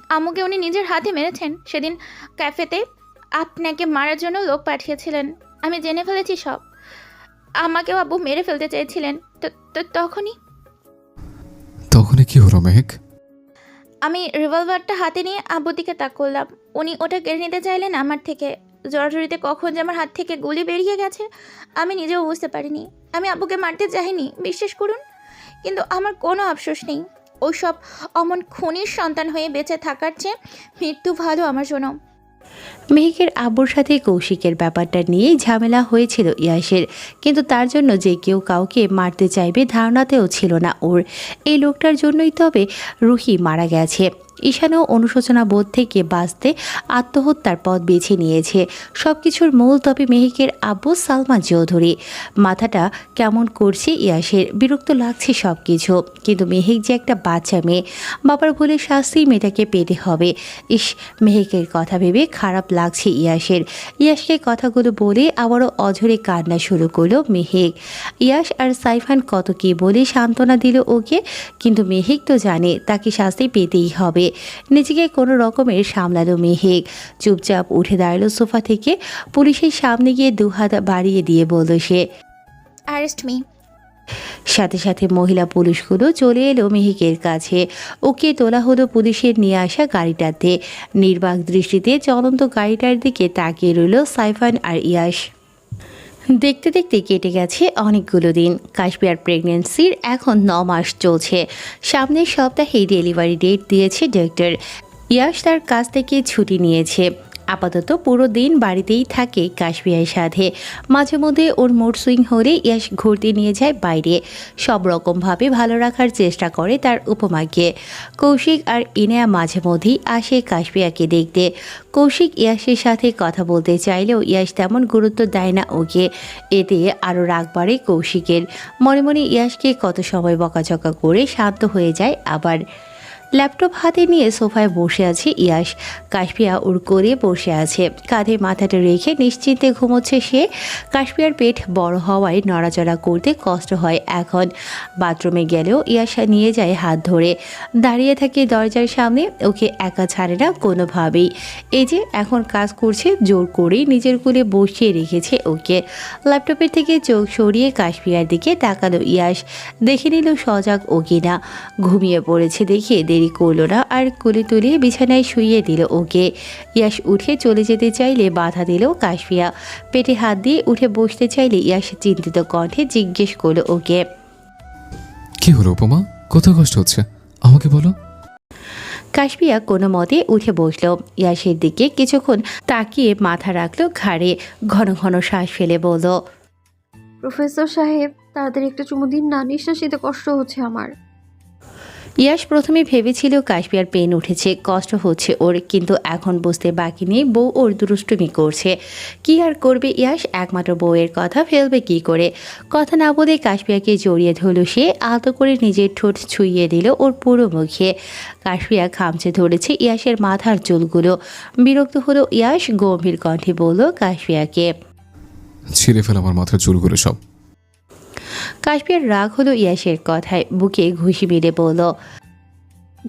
আম্মুকে উনি নিজের হাতে মেরেছেন। সেদিন ক্যাফেতে আপনাকে মারার জন্য লোক পাঠিয়েছিলেন। আমি জেনে ফেলেছি সব। আমাকেও আব্বু মেরে ফেলতে চেয়েছিলেন। তো তখনই কি হলো মেহেক? আমি রিভলভারটা হাতে নিয়ে আব্বুর দিকে তাক করলাম। উনি ওটা কেড়ে নিতে চাইলেন আমার থেকে। জড়াজড়িতে কখন যে আমার হাত থেকে গুলি বেরিয়ে গেছে আমি নিজেও বুঝতে পারিনি। আমি আব্বুকে মারতে চাইনি, বিশ্বাস করুন। কিন্তু আমার কোনো আফসোস নেই। ওইসব অমন খুনির সন্তান হয়ে বেঁচে থাকার চেয়ে মৃত্যু ভালো আমার জন্য। মেহেকের আব্বুর সাথে কৌশিকের ব্যাপারটা নিয়েই ঝামেলা হয়েছিল ইয়াসের। কিন্তু তার জন্য যে কেউ কাউকে মারতে চাইবে ধারণাতেও ছিল না ওর। এই লোকটার জন্যই তবে রুহি মারা গেছে। ঈশানও অনুশোচনা বোধ থেকে বাঁচতে আত্মহত্যার পথ বেছে নিয়েছে। সব কিছুর মূল তবে মেহেকের আব্বু সালমান চৌধুরী। মাথাটা কেমন করছে ইয়াসের, বিরক্ত লাগছে সব কিছু। কিন্তু মেহেক যে একটা বাচ্চা মেয়ে, বাবার ভুলে শাস্তি মেয়েটাকে পেতে হবে। ইস, মেহেকের কথা ভেবে খারাপ লাগছে ইয়াসের। ইয়াসকে কথাগুলো বলে আবারও অঝরে কান্না শুরু করলো মেহেক। ইয়াস আর সাইফান কত কী বলে সান্ত্বনা দিল ওকে, কিন্তু মেহেক তো জানে তাকে শাস্তি পেতেই হবে। নিজেকে কোনো রকমের সামলালো মেহেক। চুপচাপ উঠে দাঁড়ালো সোফা থেকে। পুলিশের সামনে গিয়ে দুহাত বাড়িয়ে দিয়ে বলল সে, অ্যারেস্ট মি। সাথে সাথে মহিলা পুলিশগুলো চলে এলো মেহেকের কাছে। ওকে তোলা হলো পুলিশের নিয়ে আসা গাড়িটাতে। নির্বাক দৃষ্টিতে চলন্ত গাড়িটার দিকে তাকিয়ে রইল সাইফান আর ইয়াস। দেখতে দেখতে কেটে গেছে অনেকগুলো দিন। কাশপিয়ার প্রেগনেন্সির এখন 9 মাস চলছে। সামনের সপ্তাহেই ডেলিভারি ডেট দিয়েছে ডক্টর। ইয়াস তার কাছ থেকে ছুটি নিয়েছে। আপাতত পুরো দিন বাড়িতেই থাকে কাশপিয়ার সাথে। মাঝে মধ্যে ওর মুড সুইং হলে ইয়াস ঘুরতে নিয়ে যায় বাইরে। সব রকমভাবে ভালো রাখার চেষ্টা করে তার উপমাকে। কৌশিক আর ইনায়া মাঝে মধ্যেই আসে কাশপিয়াকে দেখতে। কৌশিক ইয়াসের সাথে কথা বলতে চাইলেও ইয়াস তেমন গুরুত্ব দেয় না ওকে। এতে আরও রাগ বাড়ে কৌশিকের। মনে মনে ইয়াসকে কত সময় বকাঝকা করে শান্ত হয়ে যায় আবার। ল্যাপটপ হাতে নিয়ে সোফায় বসে আছে ইয়াশ। কাশপিয়া ওর কোলে বসে আছে, কাঁধে মাথাটা রেখে নিশ্চিন্তে ঘুমোচ্ছে সে। কাশপিয়ার পেট বড় হওয়ায় নড়াচড়া করতে কষ্ট হয় এখন। বাথরুমে গেলেও ইয়াশ নিয়ে যায় হাত ধরে, দাঁড়িয়ে থাকে দরজার সামনে, ওকে একা ছাড়ে না কোনোভাবেই। এই যে এখন কাজ করছে, জোর করেই নিজের কোলে বসিয়ে রেখেছে ওকে। ল্যাপটপের থেকে চোখ সরিয়ে কাশপিয়ার দিকে তাকালো ইয়াশ, দেখে নিল সজাগ ও কিনা। ঘুমিয়ে পড়েছে দেখে দেরি করলো না, আর কোলে তুলে বিছানায় শুইয়ে দিল ওকে। ইয়াশ উঠে চলে যেতে চাইলে বাধা দিল কাশপিয়া। পেটে হাত দিয়ে উঠে বসতে চাইলে ইয়াশ চিন্তিত কণ্ঠে জিজ্ঞেস করলো ওকে, কি হলো উপমা? কোথাও কষ্ট হচ্ছে? আমাকে বলো। কাশপিয়া কোনো মতে উঠে বসলো। ইয়াশের দিকে কিছুক্ষণ তাকিয়ে মাথা রাখলো ঘাড়ে, ঘন ঘন শ্বাস ফেলে বলল, প্রফেসর সাহেব, তাড়াতাড়ি একটা চুমু দিন না, নিঃশ্বাস নিতে কষ্ট হচ্ছে আমার। ইয়াশ প্রথমে ভেবেছিল কাশপিয়ার পেন উঠেছে, কষ্ট হচ্ছে ওর, কিন্তু এখন বুঝতে বাকি নেই বউ ওর দুষ্টুমি করছে। কি আর করবে ইয়াশ, একমাত্র বউয়ের কথা ফেলবে কি করে। কথা না বলে কাশপিয়াকে জড়িয়ে ধরল সে, আলতো করে নিজের ঠোঁট ছুঁইয়ে দিল ওর পুরো মুখে। কাশপিয়া খামচে ধরেছে ইয়াশের মাথার চুলগুলো। বিরক্ত হলো ইয়াশ, গম্ভীর কণ্ঠে বলল কাশপিয়াকে, ছিঁড়ে ফেল আমার মাথার চুলগুলো সব। কাশপিয়ার রাগ হলো ইয়াশের কথায়, বুকে ঘুষি মেরে বলল,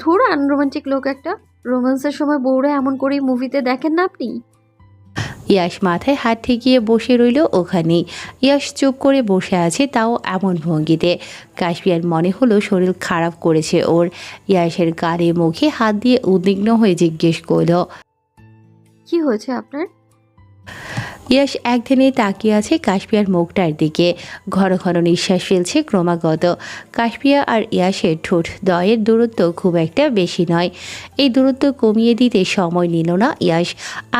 ধুর, আনরোমান্টিক লোক একটা। রোম্যান্সের সময় বউরা এমন করেই মুভিতে দেখেন না আপনি? ইয়াশ মাথায় হাত ঠেকিয়ে বসে রইল ওখানেই। ইয়াশ চুপ করে বসে আছে, তাও এমন ভঙ্গিতে। কাশপিয়ার মনে হলো শরীর খারাপ করেছে ওর। ইয়াশের গাড়ে মুখে হাত দিয়ে উদ্বিগ্ন হয়ে জিজ্ঞেস করল, কি হয়েছে আপনার? ইয়াশ একদিনে তাকিয়ে আছে কাশপিয়ার মুখটার দিকে, ঘন ঘন নিঃশ্বাস ফেলছে ক্রমাগত। কাশপিয়া আর ইয়াশের ঠোঁট দ্বয়ের দূরত্ব খুব একটা বেশি নয়। এই দূরত্ব কমিয়ে দিতে সময় নিল না ইয়াশ।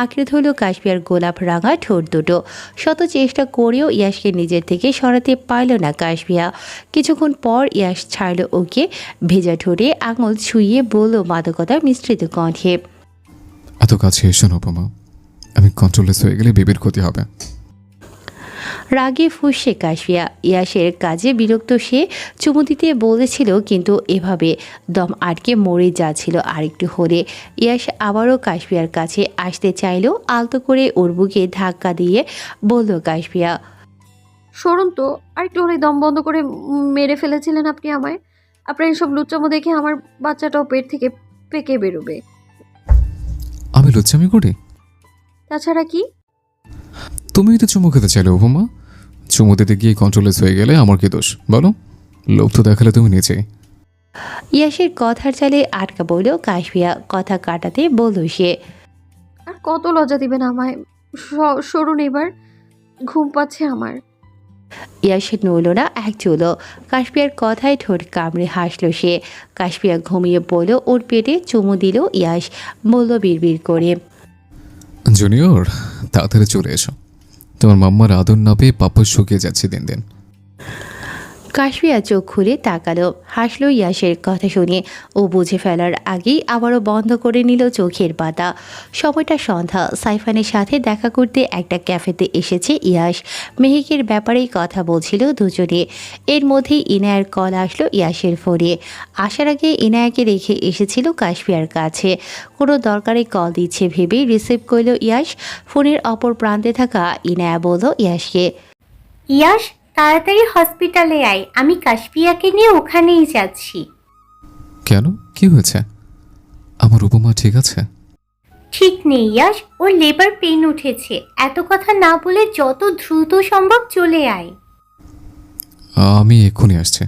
আঁকড়ে ধরল কাশপিয়ার গোলাপ রাঙা ঠোঁট দুটো। শত চেষ্টা করেও ইয়াশকে নিজের থেকে সরাতে পারল না কাশপিয়া। কিছুক্ষণ পর ইয়াশ ছাড়ল ওকে, ভেজা ঠোঁটে আঙুল ছুঁয়ে বলল মাদকতা মিশ্রিত কণ্ঠে, এত কাছে এসো না উপমা, আমি কন্ট্রোলেস হয়ে গেলে বেবির ক্ষতি হবে। রাগে ফুঁসছে কাশপিয়া। ইয়াশের কাজে বিরক্ত সে, চুমু দিতে বলেছিল কিন্তু এভাবে দম আটকে মরে যাচ্ছিল আরেকটু হলে। ইয়াশ আবারও কাশপিয়ার কাছে আসতে চাইল, আলতো করে ওর বুকে ধাক্কা দিয়ে বলল কাশপিয়া, সরুন তো, আরেকটু হলে দম বন্ধ করে মেরে ফেলেছিলেন আপনি আমায়। আপনার এসব লুচ্চামো দেখে আমার বাচ্চাটাও পেট থেকে পেকে বেরোবে। আমি লুচ্চামি করি? তাছাড়া কি? তুমিই তো চুমু খেতে চাইলে উপমা। চুমু দিতে গিয়ে কন্ট্রোলেস হয়ে গেলে আমার কি দোষ বলো? লোভ তো দেখালে তুমি নিজেই। ইয়াশের কথার চালে আটকা বলল কাশপিয়া। কথা কাটাতে বলল সে, আর কত লজ্জা দিবেন আমায়? সরুন এবার, ঘুম পাচ্ছে আমার। ইয়াশ নইল না এক চুলো। কাশপিয়ার কথায় ঠোঁট কামড়ে হাসল সে। কাশপিয়া ঘুমিয়ে পড়ল ওর পেটে, চুমু দিল ইয়াশ, বলল বিড়বিড় করে, জুনিয়র, তাড়াতাড়ি চলে এসো। তোমার মাম্মার আদর না পেয়ে পাপ্পা শুকিয়ে যাচ্ছে দিন দিন। কাশপিয়া চোখ খুলে তাকালো, হাসলো ইয়াশের কথা শুনে। ও বুঝে ফেলার আগেই আবারও বন্ধ করে নিল চোখের পাতা। সময়টা সন্ধ্যা। সাইফানের সাথে দেখা করতে একটা ক্যাফেতে এসেছে ইয়াশ। মেহেকের ব্যাপারেই কথা বলছিল দুজনে। এর মধ্যেই ইনায়ার কল আসলো ইয়াশের ফোনে। আসার আগে ইনায়াকে রেখে এসেছিল কাশপিয়ার কাছে। কোনো দরকারে কল দিচ্ছে ভেবেই রিসিভ করল ইয়াশ। ফোনের অপর প্রান্তে থাকা ইনায়া বলল ইয়াশকে, ইয়াশ, তাড়াতাড়ি হসপিটালে আয়, আমি কাশপিয়াকে নিয়ে ওখানেই যাচ্ছি। কেন, কি হয়েছে? আমার উপমা ঠিক আছে? ঠিক নেই ইয়াশ, ওর লেবার পেইন উঠেছে। এত কথা না বলে যত দ্রুত সম্ভব চলে আয়। আমি এক্ষুনি আসছি।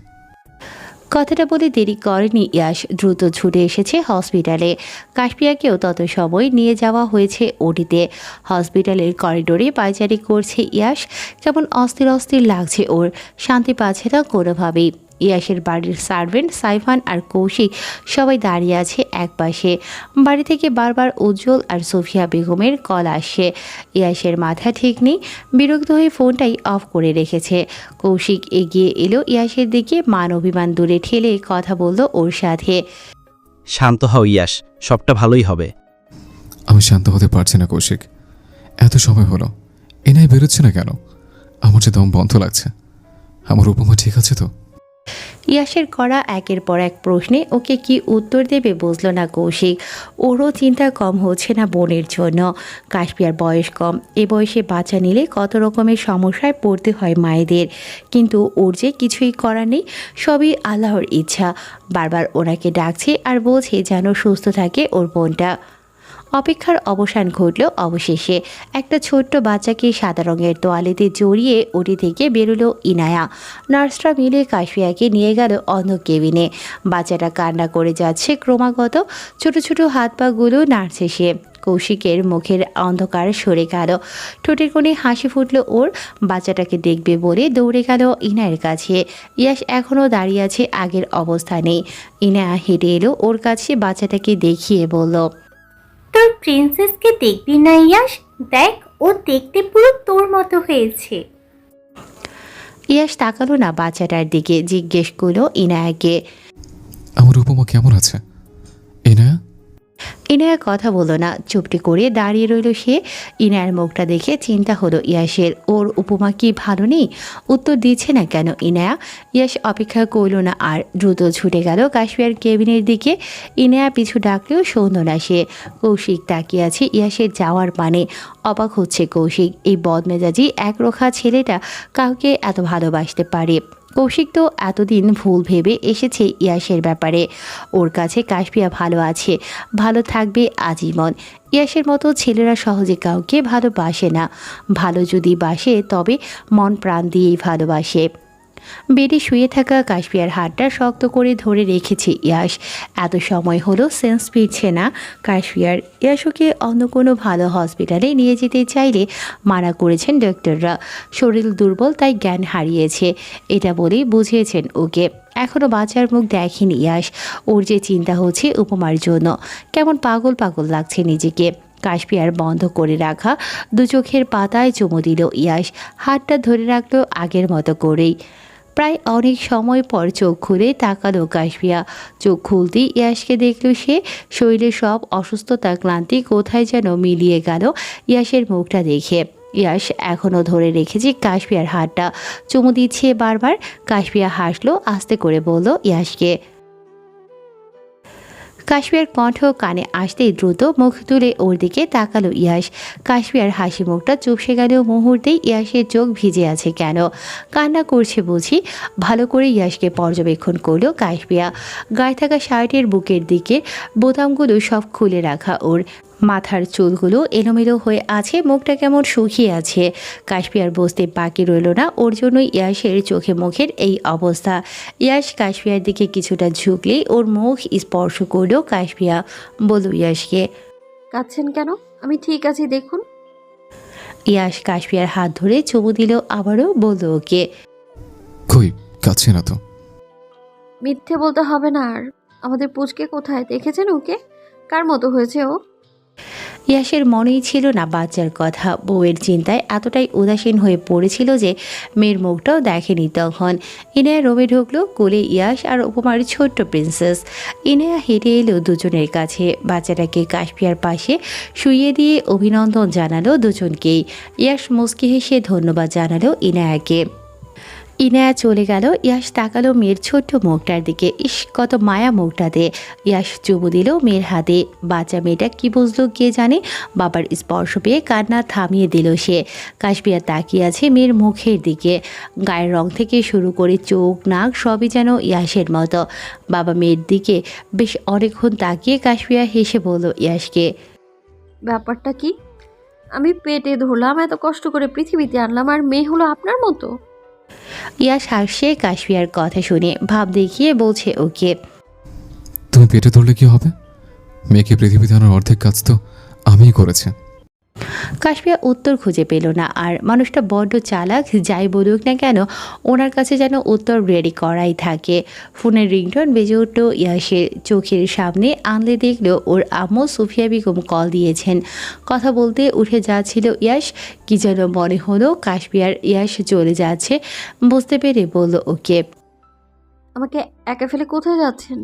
কথাটা বলে দেরি করেনি ইয়াশ, দ্রুত ছুটে এসেছে হসপিটালে। কাশপিয়াকেও তত সময় নিয়ে যাওয়া হয়েছে ওটিতে। হসপিটালের করিডোরে পায়চারি করছে ইয়াশ। কেমন অস্থির অস্থির লাগছে ওর, শান্তি পাচ্ছে না কোনোভাবেই। ইয়াশের বাড়ির সার্ভেন্ট সাইফান আর কৌশিক সবাই দাঁড়িয়ে আছে একপাশে। বাড়ি থেকে বারবার উজ্জ্বল আর সোফিয়া বেগমের কল আসছে। ইয়াশের মাথা ঠিক নেই, বিরক্ত হয়ে ফোনটাই অফ করে রেখেছে। কৌশিক এগিয়ে এলো ইয়াশের দিকে, মান অভিমান দূরে ঠেলে কথা বলল ওর সাথে, শান্ত হও ইয়াশ, সবটা ভালোই হবে। আমি শান্ত হতে পারছি না কৌশিক। এত সময় হলো, এনাই বেরোচ্ছে না কেন? আমার যে দম বন্ধ লাগছে। আমার উপমা ঠিক আছে তো? ইয়াসের করা একের পর এক প্রশ্নে ওকে কি উত্তর দেবে বুঝল না কৌশিক। ওরও চিন্তা কম হচ্ছে না বোনের জন্য। কাশপিয়ার বয়স কম, এ বয়সে বাচ্চা নিলে কত রকমের সমস্যায় পড়তে হয় মায়েদের, কিন্তু ওর যে কিছুই করার নেই, সবই আল্লাহর ইচ্ছা। বারবার ওনাকে ডাকছে আর বলছে যেন সুস্থ থাকে ওর বোনটা। অপেক্ষার অবসান ঘটল অবশেষে। একটা ছোট্ট বাচ্চাকে সাদা রঙের তোয়ালেতে জড়িয়ে ওটি থেকে বেরোলো ইনায়া। নার্সরা মিলে কাশফিয়াকে নিয়ে গেল অন্য কেবিনে। বাচ্চাটা কান্না করে যাচ্ছে ক্রমাগত, ছোট ছোট হাত পাগুলো নাড়ছে সে। কৌশিকের মুখের অন্ধকার সরে গেল, ঠোঁটের কোণে হাসি ফুটল ওর। বাচ্চাটাকে দেখবে বলে দৌড়ে গেল ইনায়ের কাছে। ইয়াস এখনও দাঁড়িয়ে আছে আগের অবস্থানেই। ইনায়া হেঁটে এলো ওর কাছে, বাচ্চাটাকে দেখিয়ে বলল, তোর প্রিন্সেসকে দেখবি না ইয়াশ? দেখ, ও দেখতে পুরো তোর মতো হয়েছে। ইয়াস তাকালো না বাচ্চাটার দিকে, জিজ্ঞেস করলো ইনায়াকে। আমার উপমা কেমন আছে এনায়া? ইনায়া কথা বলল না, চুপটি করে দাঁড়িয়ে রইল সে। ইনায়ার মুখটা দেখে চিন্তা হলো ইয়াসের, ওর উপমা কি ভালো নেই? উত্তর দিচ্ছে না কেন ইনায়া? ইয়াস অপেক্ষা করল না আর, দ্রুত ছুটে গেল কাশফিয়ার কেবিনের দিকে। ইনায়া পিছু ডাকলেও শুনল না সে। কৌশিক তাকিয়ে আছে ইয়াসের যাওয়ার পানে। অবাক হচ্ছে কৌশিক, এই বদমেজাজি একরোখা ছেলেটা কাউকে এত ভালোবাসতে পারে। কৌশিক তো এতদিন ভুল ভেবে এসেছে ইয়াসের ব্যাপারে। ওর কাছে কাশফিয়া ভালো আছে, ভালো থাকবে আজীবন। ইয়াসের মতো ছেলেরা সহজে কাউকে ভালোবাসে না। ভালো যদি বাসে তবে মন প্রাণ দিয়েই ভালোবাসে। বেডে শুয়ে থাকা কাশফিয়ার হাতটা শক্ত করে ধরে রেখেছে ইয়াস। এত সময় হলো সেন্স ফিরছে না কাশফিয়ার। ইয়াসকে অন্য কোনো ভালো হসপিটালে নিয়ে যেতে চাইলে মানা করেছেন ডক্টররা। শরীর দুর্বল, তাই জ্ঞান হারিয়েছে, এটা বলেই বুঝিয়েছেন ওকে। এখনও বাচ্চার মুখ দেখেনি ইয়াস। ওর যে চিন্তা হচ্ছে উপমার জন্য। কেমন পাগল পাগল লাগছে নিজেকে। কাশফিয়ার বন্ধ করে রাখা দু চোখের পাতায় চুমু দিল ইয়াস। হাতটা ধরে রাখলো আগের মতো করেই। প্রায় অনেক সময় পর চোখ খুলে তাকালো কাশফিয়া। চোখ খুলতেই ইয়াসকে দেখল সে। শরীরে সব অসুস্থতা ক্লান্তি কোথায় যেন মিলিয়ে গেল ইয়াসের মুখটা দেখে। ইয়াস এখনও ধরে রেখেছে কাশফিয়ার হাতটা, চুমু দিচ্ছে বারবার। কাশফিয়া হাসলো, আস্তে করে বলল ইয়াসকে। কাশফিয়ার কণ্ঠ কানে আসতেই দ্রুত মুখ তুলে ওর দিকে তাকালো ইয়াস। কাশফিয়ার হাসি মুখটা চুপসে গেল মুহূর্তেই। ইয়াসের চোখ ভিজে আছে কেন? কান্না করছে বুঝি? ভালো করে ইয়াসকে পর্যবেক্ষণ করলো কাশফিয়া। গায়ে থাকা শার্টের বুকের দিকে বোতামগুলো সব খুলে রাখা ওর। মাথার চুলগুলো এলোমেলো হয়ে আছে, মুখটা কেমন শুকিয়ে আছে। কাশফিয়ার বুঝতে বাকি রইল না ওর জন্য ইয়াসের চোখে মুখের এই অবস্থা। ইয়াস কাশফিয়ার দিকে কিছুটা ঝুঁকলেই ওর মুখ স্পর্শ করলো কাশফিয়া। বলল ইয়াসকে, কাঁদছেন কেন? আমি ঠিক আছি, দেখুন। ইয়াস কাশফিয়ার হাত ধরে চুমু দিল, আবারও বলল ওকে, কই কাছে না তো। মিথ্যে বলতে হবে না আর। আমাদের পুচকে কোথায়? দেখেছেন ওকে? কার মতো হয়েছে ও? ইয়াসের মনেই ছিল না বাচ্চার কথা। বউয়ের চিন্তায় এতটাই উদাসীন হয়ে পড়েছিল যে মেয়ের মুখটাও দেখেনি তখন। ইনায়া রুমে ঢুকলো, কোলে ইয়াস আর উপমার ছোট্ট প্রিন্সেস। ইনায়া হেঁটে এলো দুজনের কাছে, বাচ্চাটাকে কাশফিয়ার পাশে শুইয়ে দিয়ে অভিনন্দন জানালো দুজনকেই। ইয়াস মুচকি হেসে ধন্যবাদ জানালো ইনায়াকে। ইনায়া চলে গেল। ইয়াস তাকালো মেয়ের ছোট্ট মুখটার দিকে। ইস, কত মায়া মুখটাতে। ইয়াস চুমু দিল মেয়ের হাতে। বাচ্চা মেয়েটা কি বুঝলো কে জানে, বাবার স্পর্শ পেয়ে কান্না থামিয়ে দিল সে। কাশফিয়া তাকিয়ে আছে মেয়ের মুখের দিকে। গায়ের রং থেকে শুরু করে চোখ নাক সবই যেন ইয়াসের মতো। বাবা মেয়ের দিকে বেশ অনেকক্ষণ তাকিয়ে কাশফিয়া হেসে বলল ইয়াসকে, ব্যাপারটা কি? আমি পেটে ধরলাম, এত কষ্ট করে পৃথিবীতে আনলাম, আর মেয়ে হলো আপনার মতো? ইয়াস হাসছে কাশফিয়ার কথা শুনে, ভাব দেখিয়ে বলছে ওকে, তুমি পেটে ধরলে কি হবে? মেয়েকে পৃথিবীতে আনার অর্ধেক কাজ তো আমিই করেছি। কাশফিয়া উত্তর খুঁজে পেল না আর। মানুষটা বড্ড চালাক, যাই বলুক না কেন ওনার কাছে যেন উত্তর রেডি করাই থাকে। ফোনের রিংটোন বেজে উঠল ইয়াসের। চোখের সামনে আনলে দেখল ওর আম্মু সুফিয়া বেগম কল দিয়েছেন। কথা বলতে উঠে যাচ্ছিল ইয়াস, কি যেন মনে হলো কাশফিয়ার ইয়াস চলে যাচ্ছে বুঝতে পেরে বলল ওকে, আমাকে একা ফেলে কোথায় যাচ্ছেন?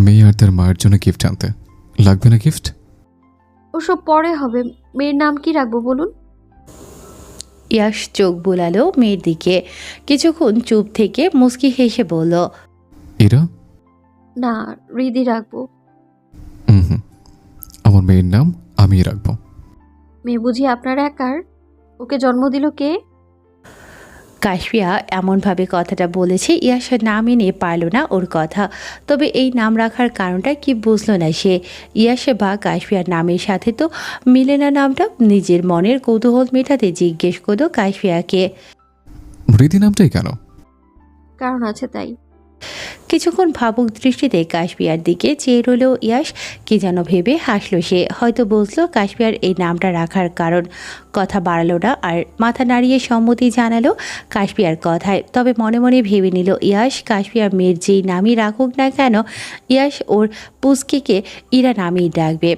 মেয়ে আর তার মায়ের জন্য গিফট আনতে। লাগবে না গিফট? ওসব পরে হবে। মেয়ের নাম কি রাখবো বলুন? ইয়াশ চোখ বুলালো মেয়ের দিকে, কিছুক্ষণ চুপ থেকে মুচকি হেসে বলল, এরা? না, হৃদি রাখবো। হুম, আমার মেয়ের নাম আমি রাখবো। মেয়ে বুঝি আপনার একার? ওকে জন্ম দিল কে? কাশফিয়া এমনভাবে কথাটা বলেছে ইয়াশ না মেনে পারল না ওর কথা। তবে এই নাম রাখার কারণটা কি বুঝলো না সে। ইয়াশ বা কাশফিয়ার নামের সাথে তো মিলে না নামটা। নিজের মনের কৌতূহল মেটাতে জিজ্ঞেস করলো কাশফিয়াকে, মৃদি নামটাই কেন? কারণ আছে তাই। কিছুক্ষণ ভাবুক দৃষ্টিতে কাশফিয়ার দিকে চেয়ে রইল ইয়াশ। কি যেন ভেবে হাসলো সে। হয়তো বুঝলো কাশফিয়ার এই নামটা রাখার কারণ। কথা বাড়ালো না আর মাথা নাড়িয়ে সম্মতি জানালো কাশফিয়ার কথায়। তবে মনে মনে ভেবে নিল ইয়াশ কাশফিয়ার মেয়ের যেই নামই রাখুক না কেন, ইয়াশ ওর পুস্কিকে ইরা নামেই ডাকবে।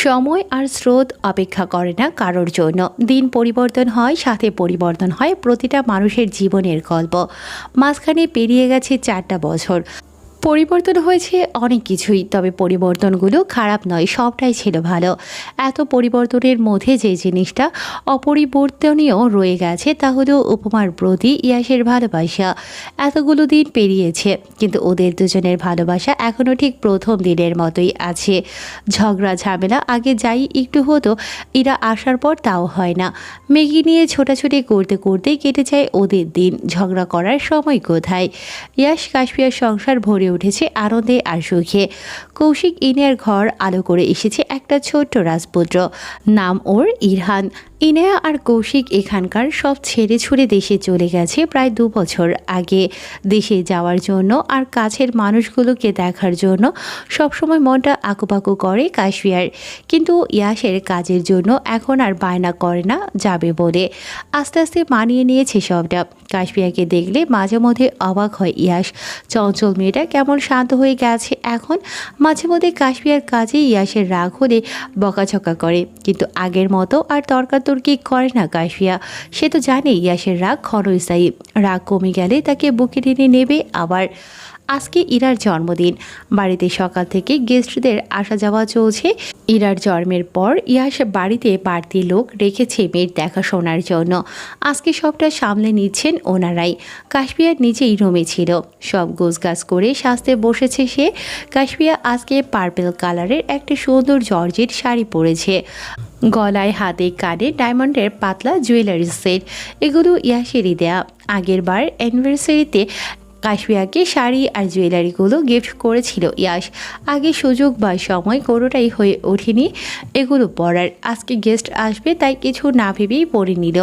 সময় আর স্রোত অপেক্ষা করে না কারোর জন্য। দিন পরিবর্তন হয়, সাথে পরিবর্তন হয় প্রতিটা মানুষের জীবনের গল্প। মাঝখানে পেরিয়ে গেছে 4টা বছর। পরিবর্তন হয়েছে অনেক কিছুই, তবে পরিবর্তনগুলো খারাপ নয়, সবটাই ছিল ভালো। এত পরিবর্তনের মধ্যে যে জিনিসটা অপরিবর্তনীয় রয়ে গেছে তা হলো উপমার প্রতি ইয়াশের ভালোবাসা। এতগুলো দিন পেরিয়েছে, কিন্তু ওদের দুজনের ভালোবাসা এখনও ঠিক প্রথম দিনের মতোই আছে। ঝগড়া ঝামেলা আগে যাই একটু হতো, এরা আসার পর তাও হয় না। মেগি নিয়ে ছোটাছুটি করতে করতেই কেটে যায় ওদের দিন। ঝগড়া করার সময় কোথায়? ইয়াশ কাশফিয়ার সংসার ভরে উঠেছে আনন্দে আর সুখে। কৌশিক ইনায়ার ঘর আলো করে এসেছে একটা ছোট্ট রাজপুত্র, নাম ওর ইরহান। ইনায়া আর কৌশিক এখানকার সব ছেড়ে ছুড়ে দেশে চলে গেছে প্রায় 2 বছর আগে। দেশে যাওয়ার জন্য আর কাছের মানুষগুলোকে দেখার জন্য সবসময় মনটা আকুপাকু করে কাশফিয়ার। কিন্তু ইয়াশের কাজের জন্য এখন আর বায়না করে না যাবে বলে। আস্তে আস্তে মানিয়ে নিয়েছে সবটা। কাশফিয়াকে দেখলে মাঝে মধ্যে অবাক হয় ইয়াশ। চঞ্চল মেয়েটা কেমন শান্ত হয়ে গেছে এখন। মাঝে মধ্যে কাশফিয়ার কাজে ইয়াশের রাগ হলে বকাঝকা করে, কিন্তু আগের মতো আর তর্কাতর্কি করে না কাশফিয়া। সে তো জানে ইয়াশের রাগ ক্ষণস্থায়ী। রাগ কমে গেলে তাকে বুকে টেনে নেবে আবার। আজকে ইরার জন্মদিন। বাড়িতে সকাল থেকে গেস্টদের আসা যাওয়া চলছে। ইরার জন্মের পর ইয়াশ বাড়িতে বাড়তি লোক রেখেছে মেয়ের দেখাশোনার জন্য। আজকে সবটা সামলে নিচ্ছেন ওনারাই। কাশফিয়া নিজেই রুমে ছিল, সব গোছগাছ করে সাজতে বসেছে সে। কাশফিয়া আজকে পার্পেল কালারের একটা সুন্দর জর্জেট শাড়ি পরেছে। গলায় হাতে কানে ডায়মন্ডের পাতলা জুয়েলারি সেট। এগুলো ইয়াশেরই দেয়া। আগের বার অ্যানিভার্সারিতে কাশফিয়াকে শাড়ি আর জুয়েলারিগুলো গিফট করেছিল ইয়াশ। আগে সুযোগ বা সময় কোনোটাই হয়ে ওঠেনি এগুলো পরার। আজকে গেস্ট আসবে তাই কিছু না ভেবেই পরে নিল।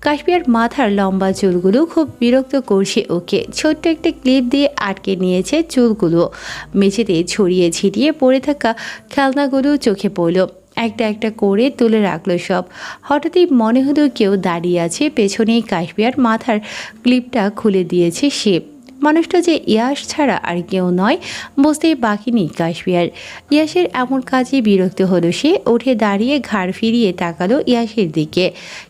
কাশফিয়ার মাথার লম্বা চুলগুলো খুব বিরক্ত করছে ওকে। ছোট্ট একটা ক্লিপ দিয়ে আটকে নিয়েছে চুলগুলো। মেঝেতে ছড়িয়ে ছিটিয়ে পড়ে থাকা খেলনাগুলো চোখে পড়ল। একটা একটা করে তুলে রাখলো সব। হঠাৎই মনে হলো কেউ দাঁড়িয়ে আছে পেছনেই। কাশফিয়ার মাথার ক্লিপটা খুলে দিয়েছে সে। মানুষটা যে ইয়াশ ছাড়া আর কেউ নয় বুঝতেই বাকি নেই কাশফিয়ার। ইয়াশের এমন কাজে বিরক্ত হলো সে। উঠে দাঁড়িয়ে ঘাড় ফিরিয়ে তাকালো ইয়াশের দিকে।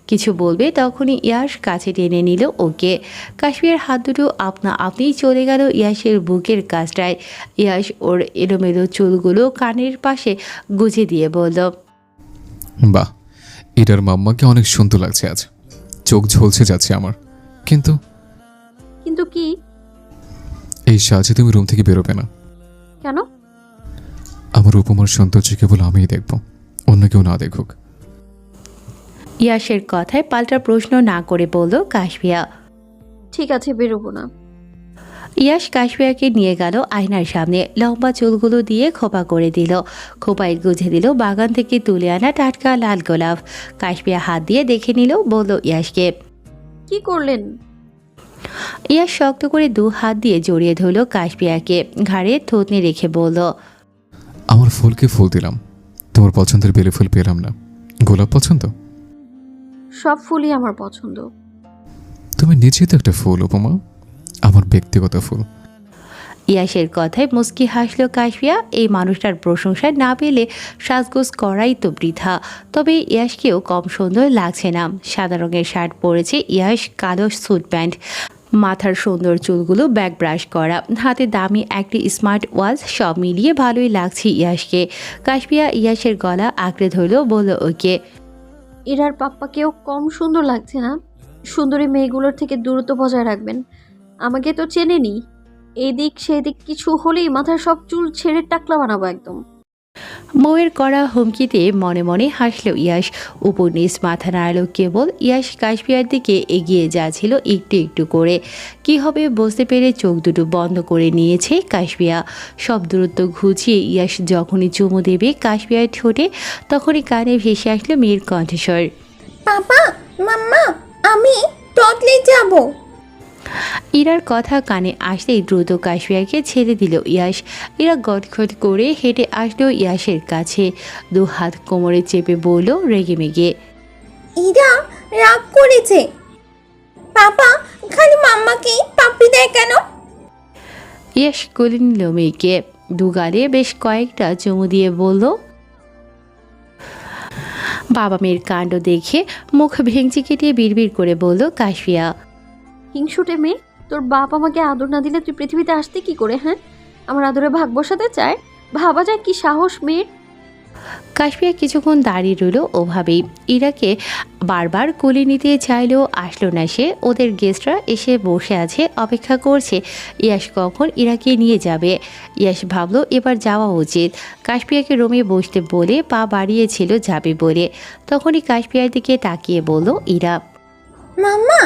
কিছু বলবে তখনই ইয়াশ কাছে টেনে নিল ওকে। কাশফিয়ার হাত দুটো আপনা আপনিই চলে গেল ইয়াশের বুকের কাছটায়। ইয়াশ ওর এলোমেলো চুলগুলো কানের পাশে গুজে দিয়ে বলল, বাহ, এটার মাম্মাকে অনেক সুন্দর লাগছে আজ। চোখ ঝলসে যাচ্ছে আমার। কিন্তু কিন্তু কি? এই সাজে তুমি রুম থেকে বেরোবে না। কেন? আমার উপমার সৌন্দর্য কেবল আমিই দেখব, অন্য কেউ না দেখুক। ইয়াশের কথায় পাল্টা প্রশ্ন না করে বলল কাশফিয়া। ঠিক আছে, বেরোবো না। ইয়াশ কাশফিয়াকে নিয়ে গেল আয়নার সামনে। লম্বা চুলগুলো দিয়ে খোপা করে দিল। খোপায় গুঁজে দিল বাগান থেকে তুলে আনা টাটকা লাল গোলাপ। কাশফিয়া হাত দিয়ে দেখে নিল, বলল ইয়াশকে, কি করলেন? ইয়াশ শক্ত করে 2 হাত দিয়ে জড়িয়ে ধরল কাশফিয়াকে। ঘাড়ে থুতনি রেখে বলল, আমার ফুলকে ফুল দিলাম, তোমার পছন্দের বেলে ফুল পেলাম না। গোলাপ পছন্দ? সব ফুলই আমার পছন্দ। তুমি নিজেই তো একটা ফুল উপমা, আমার ব্যক্তিগত ফুল। ইয়াশের কথায় মুস্কি হাসল কাশফিয়া। এই মানুষটার প্রশংসা না পেলে সাজগোজ করাই তো বৃথা। তবে ইয়াশকেও কম সুন্দর লাগছে না। সাদা রঙের শার্ট পরেছে ইয়াশ, কালো স্যুট প্যান্ট। মাথার সুন্দর চুলগুলো ব্যাক ব্রাশ করা, হাতে দামি একটি স্মার্ট ওয়াচ। সব মিলিয়ে ভালোই লাগছে ইয়াশকে। কাশফিয়া ইয়াশের গলা আঁকড়ে ধরল, বলল ওকে, ইরার পাপ্পাকেও কম সুন্দর লাগছে না। সুন্দরী মেয়েগুলোর থেকে দূরত্ব বজায় রাখবেন। আমাকে তো চেনেনি, এদিক সেদিক কিছু হলেই মাথার সব চুল ছেড়ে টাকলা বানাবো একদম। মৌয়ের করা হুমকিতে মনে মনে হাসল ইয়াশ। উপনিস মাথা নাড়ল কেবল। ইয়াশ কাশপিয়ার দিকে এগিয়ে যাচ্ছিল একটু একটু করে। কি হবে বুঝতে পেরে চোখ দুটো বন্ধ করে নিয়েছে কাশপিয়া। সব দূরত্ব ঘুচিয়ে ইয়াশ যখনই চুমু দেবে কাশপিয়ার ঠোঁটে, তখনই কানে ভেসে আসলো মেয়ের কণ্ঠস্বর। পাপা, মাম্মা, আমি টয়লেট যাব। ইরার কথা কানে আসতেই দ্রুত কাশপিয়াকে ছেড়ে দিল ইয়াশ। ইরা গটখট করে হেঁটে আসলো ইয়াশের কাছে, দু হাত কোমরে চেপে বলল রেগে মেগে। ইরা রাগ করেছে। পাপা খালি মাম্মাকেই পাপ্পি দেয় কেন? ইয়াশ কোলে নিল মেয়েকে, দু গালে বেশ কয়েকটা চুমু দিয়ে বলল। বাবা মেয়ের কাণ্ড দেখে মুখ ভেঙচি কেটে বিড়বিড় করে বলল কাশপিয়া। হিংসুটে মেয়ে, তোর বাপ আমাকে আদর না দিলে তুই পৃথিবীতে আসতে কি করে? হ্যাঁ, আমার আদরে ভাগ বসাতে চায়। ভাবা যায় কি সাহস মেয়ের। কাশপিয়া কিছুক্ষণ দাঁড়িয়ে রইল ওভাবেই। ইরাকে বারবার কোলে নিতে চাইলেও আসলো না সে। ওদের গেস্টরা এসে বসে আছে, অপেক্ষা করছে ইয়াশ কখন ইরাকে নিয়ে যাবে। ইয়াশ ভাবলো এবার যাওয়া উচিত। কাশপিয়াকে রুমে বসতে বলে পা বাড়িয়েছিল যাবে বলে, তখনই কাশপিয়ার দিকে তাকিয়ে বলল ইরা। মাম্মা,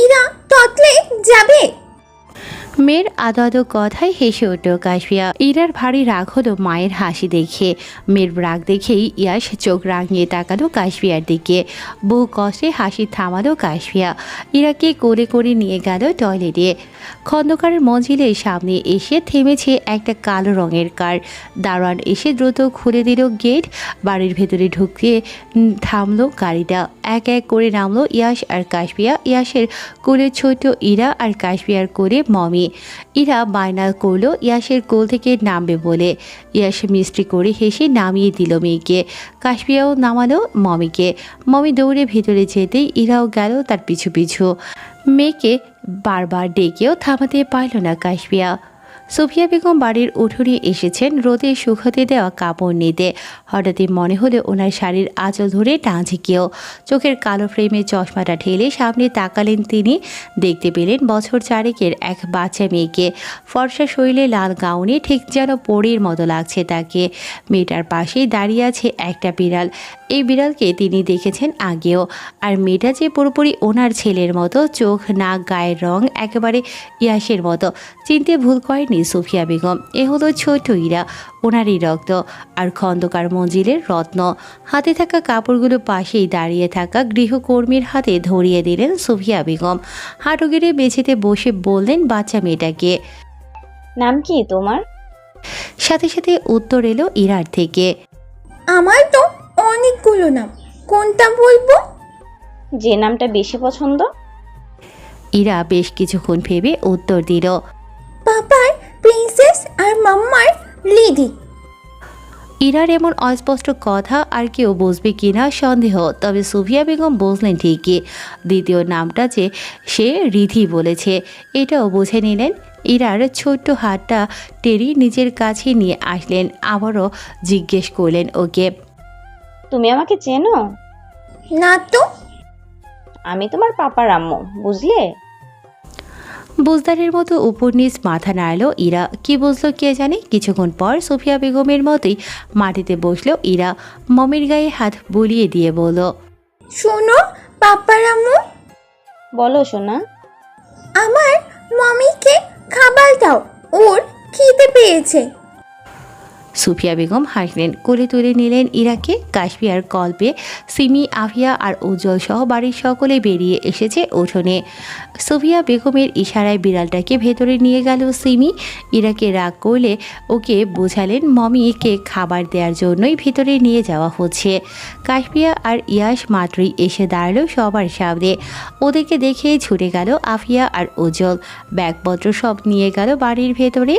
ইরা টয়লেট যাবে। মেয়ের আদো আদো কথায় হেসে উঠল কাশপিয়া। ইরার ভারী রাগ হলো মায়ের হাসি দেখে। মেয়ের রাগ দেখেই ইয়াশ চোখ রাঙিয়ে তাকালো কাশপিয়ার দিকে। বহু কষ্টে হাসি থামালো কাশপিয়া। ইরাকে কোলে করে নিয়ে গেল টয়লেটে। খন্দকারের মঞ্জিলের সামনে এসে থেমেছে একটা কালো রঙের কার। দারোয়ান এসে দ্রুত খুলে দিল গেট। বাড়ির ভেতরে ঢুকিয়ে থামলো গাড়িটা। এক এক করে নামলো ইয়াশ আর কাশপিয়া। ইয়াশের কোলে ছোট ইরা আর কাশপিয়ার কোলে মমি। ইরা বায়না করলো ইয়াশের কোল থেকে নামবে বলে। ইয়াশ মিষ্টি করে হেসে নামিয়ে দিল মেয়েকে। কাশপিয়াও নামালো মমিকে। মমি দৌড়ে ভেতরে যেতেই ইরাও গেল তার পিছু পিছু। মেয়েকে বারবার ডেকেও থামাতে পারল না কাশপিয়া। সুফিয়া বেগম বাড়ির উঠোনে এসেছেন রোদে শুকাতে দেওয়া কাপড় নিতে। হঠাৎই মনে হলো ওনার শাড়ির আঁচল ধরে টানছে কেউ। চোখের কালো ফ্রেমে চশমাটা ঢেলে সামনে তাকালেন তিনি। দেখতে পেলেন বছর চারেকের এক বাচ্চা মেয়েকে। ফর্সা শরীরে লাল গাউনে ঠিক যেন পরীর মতো লাগছে তাকে। মেয়েটার পাশেই দাঁড়িয়ে আছে একটা বিড়াল। এই বিড়ালকে তিনি দেখেছেন আগেও। আর মেয়েটা যে পুরোপুরি ওনার ছেলের মতো, চোখ নাক গায়ের রং একেবারে ইয়াশের মতো। চিনতে ভুল করেনি সুফিয়া বেগম। এ হলো ছোট ইরা, ওনারই রক্ত আর খন্দকার মঞ্জিলের রত্ন। হাতে থাকা কাপড়গুলো পাশেই দাঁড়িয়ে থাকা গৃহকর্মীর হাতে ধরিয়ে দিলেন সুফিয়া বেগম। হাঁটু গেড়ে বেছেতে বসে বললেন বাচ্চা মেয়েটাকে। নাম কি তোমার? সাথে সাথে উত্তর এলো ইরার থেকে। আমার তো অনেকগুলো নাম, কোনটা বলবো? যে নামটা বেশি পছন্দ। ইরা বেশ কিছুক্ষণ ভেবে উত্তর দিল। পাপার প্রিন্সেস আর মাম্মার লিডি। ইরার এমন অস্পষ্ট কথা আর কেউ বুঝবে কিনা সন্দেহ, তবে সুফিয়া বেগম বুঝলেন ঠিকই। দ্বিতীয় নামটা যে সে রিধি বলেছে এটাও বুঝে নিলেন। ইরার ছোট্ট হাতটা টেরি নিজের কাছে নিয়ে আসলেন। আবারও জিজ্ঞেস করলেন ওকে। তুমি আমাকে চেনো? না তো। আমি তোমার পাপার আম্মু, বুঝলে? বুঝদারের মতো উপর নিচ মাথা নাড়ল ইরা। কি বুঝলো কে জানে। কিছুক্ষণ পর সুফিয়া বেগমের মতোই মাটিতে বসলো ইরা। মমির গায়ে হাত বুলিয়ে দিয়ে বলল। শোনো পাপার আম্মু, বলো সোনা। আমার মমিকে খাবার দাও, ওর খিদে পেয়েছে। সুফিয়া বেগম হাসলেন, কোলে তুলে নিলেন ইরাকে। কাশপিয়ার কল্পে সিমি, আফিয়া আর উজ্জ্বল সহ বাড়ির সকলে বেরিয়ে এসেছে উঠোনে। সুফিয়া বেগমের ইশারায় বিড়ালটাকে ভেতরে নিয়ে গেল সিমি। ইরাকে রাগ করলে ওকে বোঝালেন মমিকে খাবার দেওয়ার জন্যই ভেতরে নিয়ে যাওয়া হচ্ছে। কাশপিয়া আর ইয়াশ মাত্রই এসে দাঁড়ালো সবার সামনে। ওদেরকে দেখে ছুটে গেল আফিয়া আর উজ্জ্বল। ব্যাগপত্র সব নিয়ে গেল বাড়ির ভেতরে।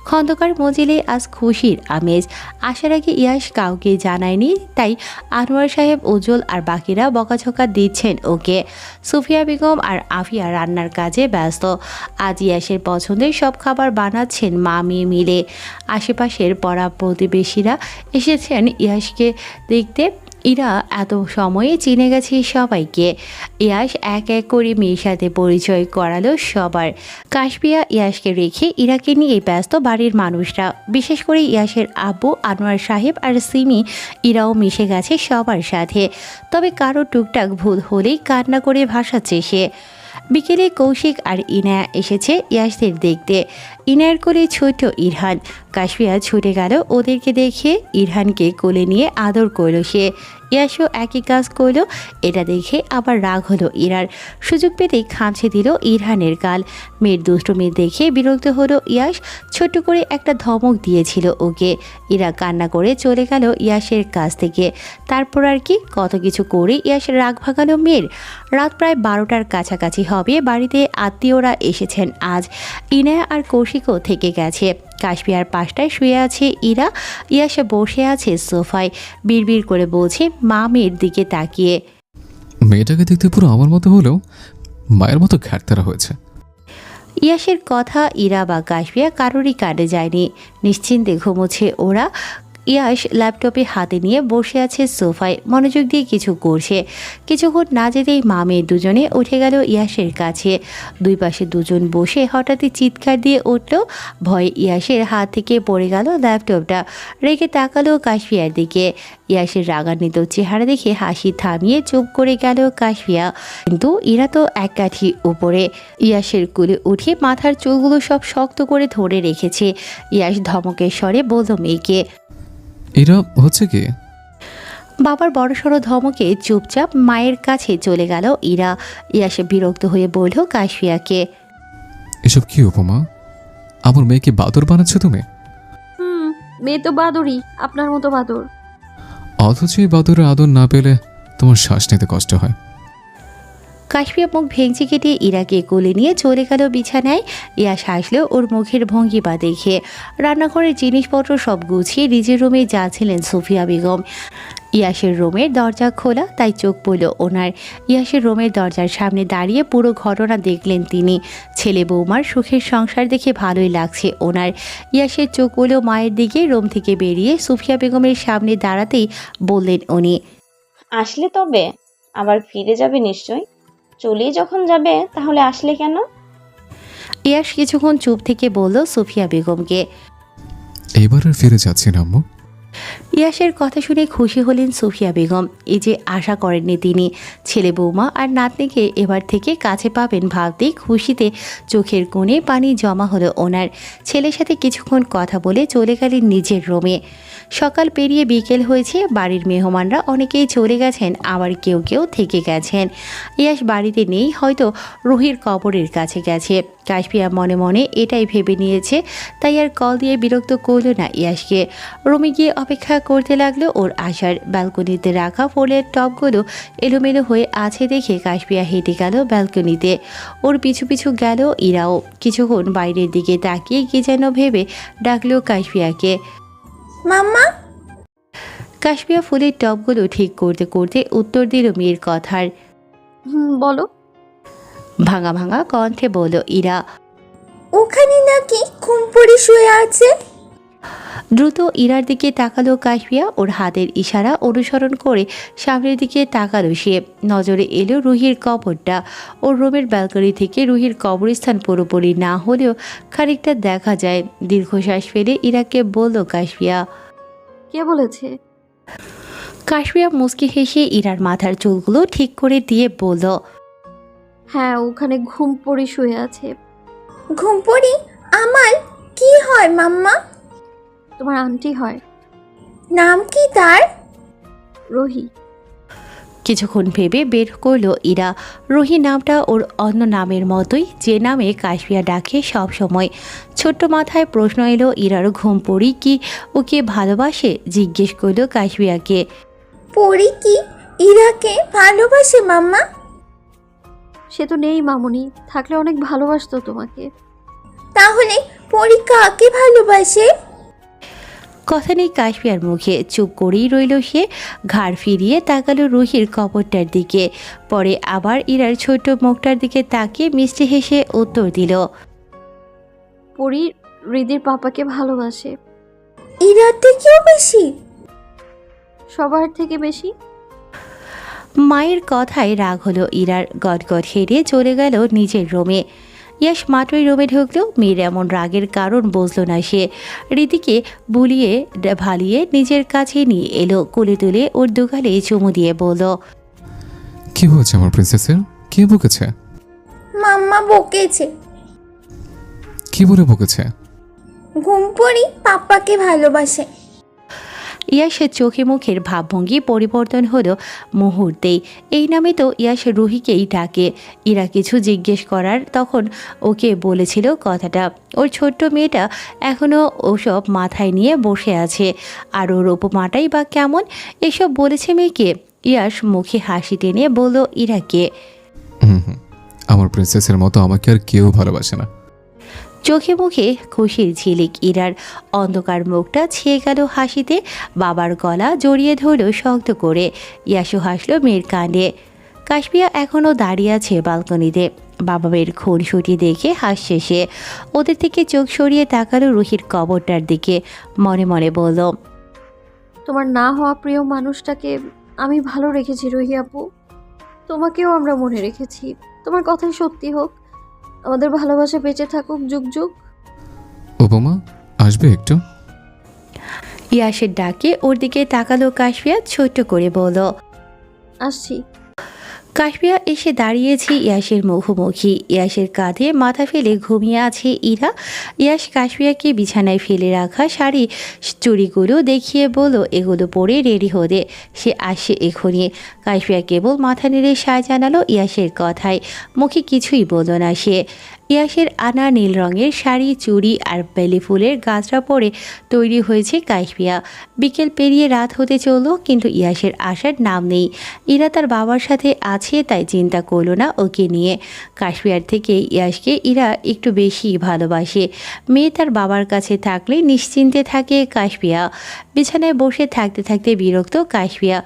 খন্দকার মঞ্জিলে আজ খুশির আমেজ। আসার আগে ইয়াশ কাউকে জানায়নি, তাই আনোয়ার সাহেব, উজ্জ্বল আর বাকিরা বকাঝকা দিচ্ছেন ওকে। সুফিয়া বেগম আর আফিয়া রান্নার কাজে ব্যস্ত। আজ ইয়াশের পছন্দের সব খাবার বানাচ্ছেন মা মেয়ে মিলে। আশেপাশের পাড়া প্রতিবেশীরা এসেছেন ইয়াশকে দেখতে। ইরা এত সময়ে চিনে গেছে সবাইকে। ইয়াশ এক এক করে মেয়ের সাথে পরিচয় করালো সবার। কাশপিয়া ইয়াশকে রেখে ইরাকে নিয়ে ব্যস্ত বাড়ির মানুষরা, বিশেষ করে ইয়াশের আব্বু আনোয়ার সাহেব আর সিমি। ইরাও মিশে গেছে সবার সাথে, তবে কারো টুকটাক ভুল হলেই কান্না করে ভাসাচ্ছে সে। বিকেলে কৌশিক আর ইনায়া এসেছে ইয়াশদের দেখতে। ইনায়ার কোলে ছোট ইরহান। কাশপিয়া ছুটে গেল ওদেরকে দেখে, ইরহানকে কোলে নিয়ে আদর করল সে। ইয়াশও একই কাজ করলো। এটা দেখে আবার রাগ হলো ইরার। সুযোগ পেতেই খামছে দিল ইরহানের গাল। মেয়ের দুষ্টুমি দেখে বিরক্ত হলো ইয়াশ, ছোট্ট করে একটা ধমক দিয়েছিল ওকে। ইরা কান্না করে চলে গেল ইয়াশের কাছ থেকে। তারপর আর কি, কত কিছু করে ইয়াশ রাগ ভাগালো মেয়ের। রাত প্রায় 12টার কাছাকাছি হবে। বাড়িতে আত্মীয়রা এসেছেন আজ। ইনায়া আর কৌশিকও থেকে গেছে। কাশপিয়ার পাশটায় শুয়ে আছে ইরা। ইয়াশ বসে আছে সোফায়, বিড়বিড় করে বলছে মা মেয়ের দিকে তাকিয়ে। মেয়েটাকে দেখতে পুরো আমার মতো হলেও মায়ের মতো ঘ্যাটতারা হয়েছে। ইয়াশের কথা ইরা বা কাশপিয়া কারোরই কাটে যায়নি। নিশ্চিন্তে ঘুমোচ্ছে ওরা। ইয়াশ ল্যাপটপে হাতে নিয়ে বসে আছে সোফায়, মনোযোগ দিয়ে কিছু করছে। কিছুক্ষণ না যেতেই মা মেয়ে দুজনে উঠে গেল ইয়াশের কাছে। দুই পাশে দুজন বসে হঠাৎই চিৎকার দিয়ে উঠল। ভয়ে ইয়াশের হাত থেকে পড়ে গেল ল্যাপটপটা। রেগে তাকালো কাশপিয়ার দিকে। ইয়াশের রাগান্বিত চেহারা দেখে হাসি থামিয়ে চুপ করে গেল কাশপিয়া। কিন্তু ইরা তো এক কাঠি উপরে। ইয়াশের কোলে উঠে মাথার চুলগুলো সব শক্ত করে ধরে রেখেছে। ইয়াশ ধমকের স্বরে বলল মেয়েকে। এরা হচ্ছে কি? বাবার বড়সড় ধমকে চুপচাপ মায়ের কাছে চলে গেল ইরা। ইয়াসে বিরক্ত হয়ে বলল কাশপিয়াকে। এসব কি উপমা? আমার মেয়েকে বাদর বানাচ্ছ তুমি? মেয়ে তো বাদরই, আপনার মতো বাদর। অথচ এই বাদরের আদর না পেলে তোমার শ্বাস নিতে কষ্ট হয়। কাশপিয়া মুখ ভেঙচি কেটে ইরাকে কোলে নিয়ে চলে গেল বিছানায়। ইয়াস হাসলো ওর মুখের ভঙ্গিমা দেখে। রান্নাঘরের জিনিসপত্র সব গুছিয়ে নিজের রুমে যাচ্ছিলেন সুফিয়া বেগম। ইয়াসের রুমের দরজা খোলা, তাই চোখ পড়ল ওনার। ইয়াসের রুমের দরজার সামনে দাঁড়িয়ে পুরো ঘটনা দেখলেন তিনি। ছেলে বৌমার সুখের সংসার দেখে ভালোই লাগছে ওনার। ইয়াসের চোখ পড়ল মায়ের দিকে। রুম থেকে বেরিয়ে সুফিয়া বেগমের সামনে দাঁড়াতেই বললেন উনি। আসলে তবে আবার ফিরে যাবে নিশ্চয়। চলেই যখন যাবে তাহলে আসলে কেন? ইয়াস কিছুক্ষণ চুপ থেকে বলল সুফিয়া বেগমকে। এবার আর ফিরে যাচ্ছি না আম্মু। ইয়াসের কথা শুনে খুশি হলেন সুফিয়া বেগম। এই যে আশা করেননি তিনি। ছেলে বৌমা আর নাতনিকে এবার থেকে কাছে পাবেন ভাবতেই খুশিতে চোখের কোণে পানি জমা হলো ওনার। ছেলের সাথে কিছুক্ষণ কথা বলে চলে গেলেন নিজের রুমে। সকাল পেরিয়ে বিকেল হয়েছে। বাড়ির মেহমানরা অনেকেই চলে গেছেন, আবার কেউ কেউ থেকে গেছেন। ইয়াস বাড়িতে নেই, হয়তো রুহির কবরের কাছে গেছে। কাশপিয়া মনে মনে এটাই ভেবে নিয়েছে, তাই আর কল দিয়ে বিরক্ত করল না ইয়াসকে। রুমে গিয়ে অপেক্ষা করতে লাগলো ওর আসার। ব্যালকনিতে রাখা ফুলের টবগুলো এলোমেলো হয়ে আছে দেখে কাশপিয়া হেঁটে গেল ব্যালকনিতে। ওর পিছু পিছু গেল ইরাও। কিছুক্ষণ বাইরের দিকে তাকিয়ে কি যেন ভেবে ডাকলো কাশপিয়াকে। মাম্মা। কাশপিয়া ফুলের টবগুলো ঠিক করতে করতে উত্তর দিল মেয়ের কথার। বলো। ভাঙা ভাঙা কণ্ঠে বলল ইরা। ওখানে নাকি খুমপুরি শুয়ে আছে। দ্রুত ইরার দিকে তাকালো কাশপিয়া। ওর হাতের ইশারা অনুসরণ করে সামনের দিকে তাকালো সে। নজরে এলো রুহির কবরটা। ওর রুমের ব্যালকনি থেকে রুহির কবরস্থান পুরোপুরি না হলেও খানিকটা দেখা যায়। দীর্ঘশ্বাস ফেলে ইরাকে বলল কাশপিয়া। কে বলেছে? কাশপিয়া মুচকি হেসে ইরার মাথার চুলগুলো ঠিক করে দিয়ে বলল। হ্যাঁ, ওখানে ঘুম পড়ে শুয়ে আছে। ঘুমপুরি আমার কি হয় মাম্মা? তোমার আন্টি হয়। নাম কি তার? রোহি। কিছুক্ষণ ভেবে বের করলো ইরা। রুহি নামটা ওর অন্য নামের মতোই, যে নামে কাশপিয়া ডাকে সব সময়। ছোট্ট মাথায় প্রশ্ন এলো ইরার। ঘুম পড়ি কি ওকে ভালোবাসে? জিজ্ঞেস করলো কাশপিয়াকে। পরি কি ইরাকে ভালোবাসে মাম্মা? সে তো নেই মামুনি, থাকলে অনেক ভালোবাসতো তোমাকে। তাহলে পরি কাকে ভালোবাসে? কথা নেই কাশপিয়ার মুখে। চুপ করেই রইল সে। ঘাড় ফিরিয়ে তাকালো রুহির কবরটার দিকে। পরে আবার ইরার ছোট্ট মুখটার দিকে তাকিয়ে মিষ্টি হেসে উত্তর দিল। পরি হৃদির পাপাকে ভালোবাসে। ইরার থেকেও বেশি? সবার থেকে বেশি। মায়ের কথায় রাগ হলো ইরার, গটগট হেঁটে চলে গেল নিজের রুমে। ইয়াশ মাত্রই রুমে ঢুকলো, মেয়ের এমন রাগের কারণ বুঝলো না সে। রীতিকে বুলিয়ে ভালিয়ে নিজের কাছে নিয়ে এলো, কোলে তুলে ওর দুগালে চুমু দিয়ে বলল, কি হয়েছে আমার প্রিন্সেসের? কে বকেছে? মাম্মা বকেছে। কি বলে বকেছে? ঘুম পড়ি পাপ্পাকে ভালোবাসে। ইয়াসের চোখে মুখের ভাবভঙ্গি পরিবর্তন হলো মুহূর্তেই। এই নামে তো ইয়াস রুহিকেই ডাকে। ইরা কিছু জিজ্ঞেস করার তখন ওকে বলেছিল কথাটা। ওর ছোট্ট মেয়েটা এখনও ওসব মাথায় নিয়ে বসে আছে। আর ওর উপমাটাই বা কেমন, এসব বলেছে মেয়েকে। ইয়াস মুখে হাসি টেনে বলল ইরাকে, হুম, আমার প্রিন্সেসের মতো আমাকে আর কেউ ভালোবাসে না। চোখে মুখে খুশির ঝিলিক ইরার। অন্ধকার মুখটা ছেয়ে গেল হাসিতে। বাবার গলা জড়িয়ে ধরল শক্ত করে। ইয়াসু হাসলো মেয়ের কাণ্ডে। কাশপিয়া এখনও দাঁড়িয়ে আছে বালকনিতে। বাবা মেয়ের খুনসুটি দেখে হাসছে সে। ওদের থেকে চোখ সরিয়ে তাকালো রুহির কবরটার দিকে। মনে মনে বলল, তোমার না হওয়া প্রিয় মানুষটাকে আমি ভালো রেখেছি রুহি আপু। তোমাকেও আমরা মনে রেখেছি। তোমার কথাই সত্যি হোক, আমাদের ভালোবাসা বেঁচে থাকুক যুগ যুগ। উপমা, আসবে একটু? ইয়াসের ডাকে ওর দিকে তাকালো কাশপিয়া, ছোট্ট করে বলল, আসছি। কাশপিয়া এসে দাঁড়িয়েছে ইয়াসের মুখোমুখি। ইয়াসের কাঁধে মাথা ফেলে ঘুমিয়ে আছে ইরা। ইয়াস কাশপিয়াকে বিছানায় ফেলে রাখা শাড়ি চুড়িগুলো দেখিয়ে বলল এগুলো পরে রেডি হতে, সে আসে এখনই। কাশপিয়া কেবল মাথা নেড়ে সায় জানালো ইয়াসের কথায়, মুখে কিছুই বলল না সে। ইয়াসের আনা নীল রঙের শাড়ি, চুড়ি আর বেলি ফুলের গাছরা পরে তৈরি হয়েছে কাশপিয়া। বিকেল পেরিয়ে রাত হতে চলল, কিন্তু ইয়াসের আসার নাম নেই। ইরা তার বাবার সাথে আছে, তাই চিন্তা করলো না ওকে নিয়ে। কাশপিয়ার থেকে ইয়াসকে ইরা একটু বেশি ভালোবাসে। মেয়ে তার বাবার কাছে থাকলে নিশ্চিন্তে থাকে কাশপিয়া। বিছানায় বসে থাকতে থাকতে বিরক্ত কাশপিয়া।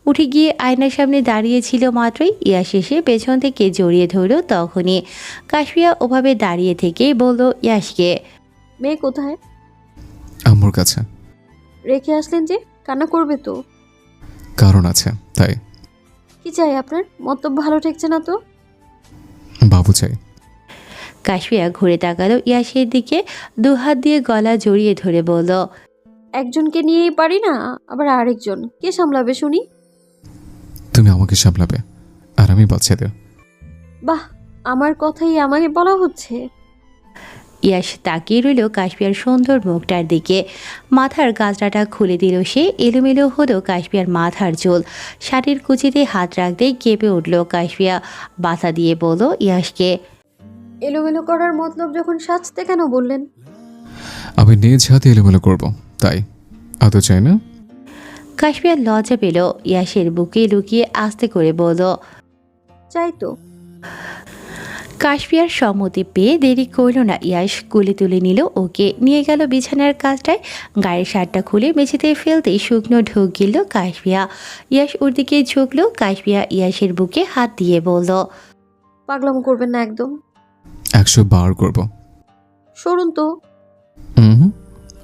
উঠে গিয়ে আয়নার সামনে দাঁড়িয়েছিল মাত্রই ইয়াস এসে পেছন থেকে জড়িয়ে ধরল তখনই। কাশপিয়া ওভাবে দাঁড়িয়ে থেকেই বলল ইয়াসকে, মেয়ে কোথায়? আম্মুর কাছে। রেখে আসলেন যে? কান্না করবে তো। কারণ আছে তাই। কি চাই আপনার? মতলব ভালো ঠেকছে না তো। বাবু চাই। কাশপিয়া ঘুরে তাকালো ইয়াসের দিকে, দুহাত দিয়ে গলা জড়িয়ে ধরে বলল, একজনকে নিয়েই পারি না, আবার আরেকজন কে সামলাবে শুনি? তুমি আমাকে সামলাবে আর আমি বাচ্চাদের। বাহ, আমার কথাই আমাকে বলা হচ্ছে। ইয়াস তাকিয়ে রইল কাশপিয়ার সুন্দর মুখটার দিকে। মাথার গাজরাটা খুলে দিল সে। এলোমেলো হলো কাশপিয়ার মাথার চুল। শাড়ির কুচিতে হাত রাখতেই কেঁপে উঠল কাশপিয়া। বাধা দিয়ে বলল ইয়াসকে, এলোমেলো করার মতলব যখন সাজতে কেন বললেন? আমি নিজ হাতে এলোমেলো করবো তাই। আদৌ চাই না? কাশপিয়া লজ্জা পেল। ইয়াসের বুকে লুকিয়ে আস্তে করে বলল, চাই তো। কাশপিয়ার সম্মতি পেয়ে দেরি করল না ইয়াস। কোলে তুলে নিল ওকে, নিয়ে গেল বিছানার কাজটায়। গায়ের শার্টটা খুলে মেঝেতে ফেলতেই শুকনো ঢোক গিলল কাশপিয়া। ইয়াস ওর দিকে ঝুঁকলো। কাশপিয়া ইয়াসের বুকে হাত দিয়ে বলল, পাগলাম করবেন না একদম। 100 বার করবো। সরুন তো।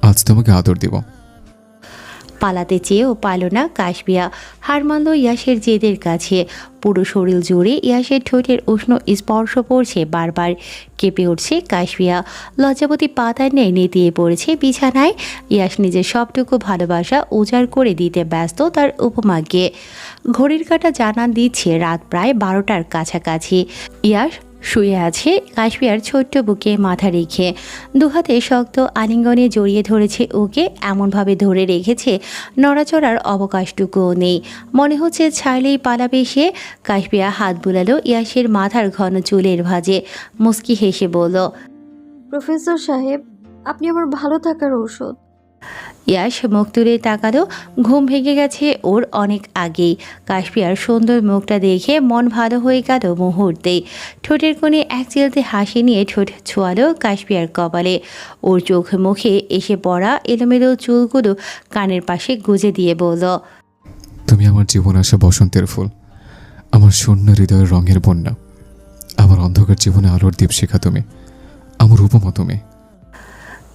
আজ তোমাকে আদর দিব। পালাতে চেয়েও পারল না কাশপিয়া। হার মানল ইয়াসের জেদের কাছে। পুরো শরীর জুড়ে ইয়াসের ঠোঁটের উষ্ণ স্পর্শ পড়ছে বারবার। কেঁপে উঠছে কাশপিয়া। লজ্জাবতী পাতার নেই নেতিয়ে পড়েছে বিছানায়। ইয়াস নিজের সবটুকু ভালোবাসা উজাড় করে দিতে ব্যস্ত তার উপমাকে। ঘড়ির কাঁটা জানান দিচ্ছে রাত প্রায় 12টার কাছাকাছি। ইয়াস শুয়ে আছে কাশপিয়ার ছোট্ট বুকে মাথা রেখে। দুহাতে শক্ত আলিঙ্গনে জড়িয়ে ধরেছে ওকে, এমনভাবে ধরে রেখেছে নড়াচড়ার অবকাশটুকুও নেই। মনে হচ্ছে ছাইলেই পালাবে সে। কাশপিয়া হাত বুলালো ইয়াসের মাথার ঘন চুলের ভাঁজে। মুস্কি হেসে বলল, প্রফেসর সাহেব, আপনি আমার ভালো থাকার ঔষধ। ইয়াস মুখ তুলে তাকালো। ঘুম ভেঙে গেছে ওর অনেক আগেই। কাশপিয়ার সুন্দর মুখটা দেখে মন ভালো হয়ে গেল মুহূর্তেই। ঠোঁটের কোণে এক চিলতে হাসি নিয়ে ঠোঁট ছোঁয়ালো কাশপিয়ার কপালে। ওর চোখ মুখে এসে পড়া এলোমেলো চুলগুলো কানের পাশে গুজে দিয়ে বলল, তুমি আমার জীবনে আসা বসন্তের ফুল, আমার শূন্য হৃদয়ের রঙের বন্যা, আমার অন্ধকার জীবনে আলোর দীপশিখা তুমি, আমার উপমা তুমি।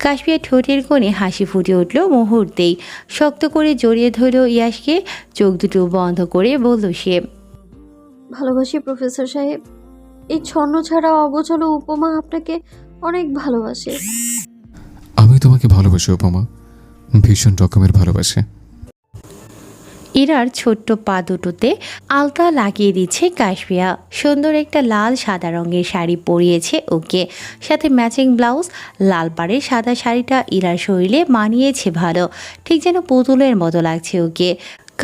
কাশপিয়া ঠোঁটের কোণে হাসি ফুটে উঠল মুহূর্তেই। শক্ত করে জড়িয়ে ধরল ইয়াসকে। চোখ দুটো বন্ধ করে বলল সে, ভালোবাসি প্রফেসর সাহেব। এই ছন্ন ছাড়া অগোছালো উপমা আপনাকে অনেক ভালোবাসে। আমি তোমাকে ভালোবাসি উপমা, ভীষণ রকমের ভালোবাসি। ইরার ছোট্ট পা দুটোতে আলতা লাগিয়ে দিচ্ছে কাশফিয়া। সুন্দর একটা লাল সাদা রঙের শাড়ি পরিয়েছে ওকে, সাথে ম্যাচিং ব্লাউজ। লাল পাড়ের সাদা শাড়িটা ইরার শরীরে মানিয়েছে ভালো, ঠিক যেন পুতুলের মতো লাগছে ওকে।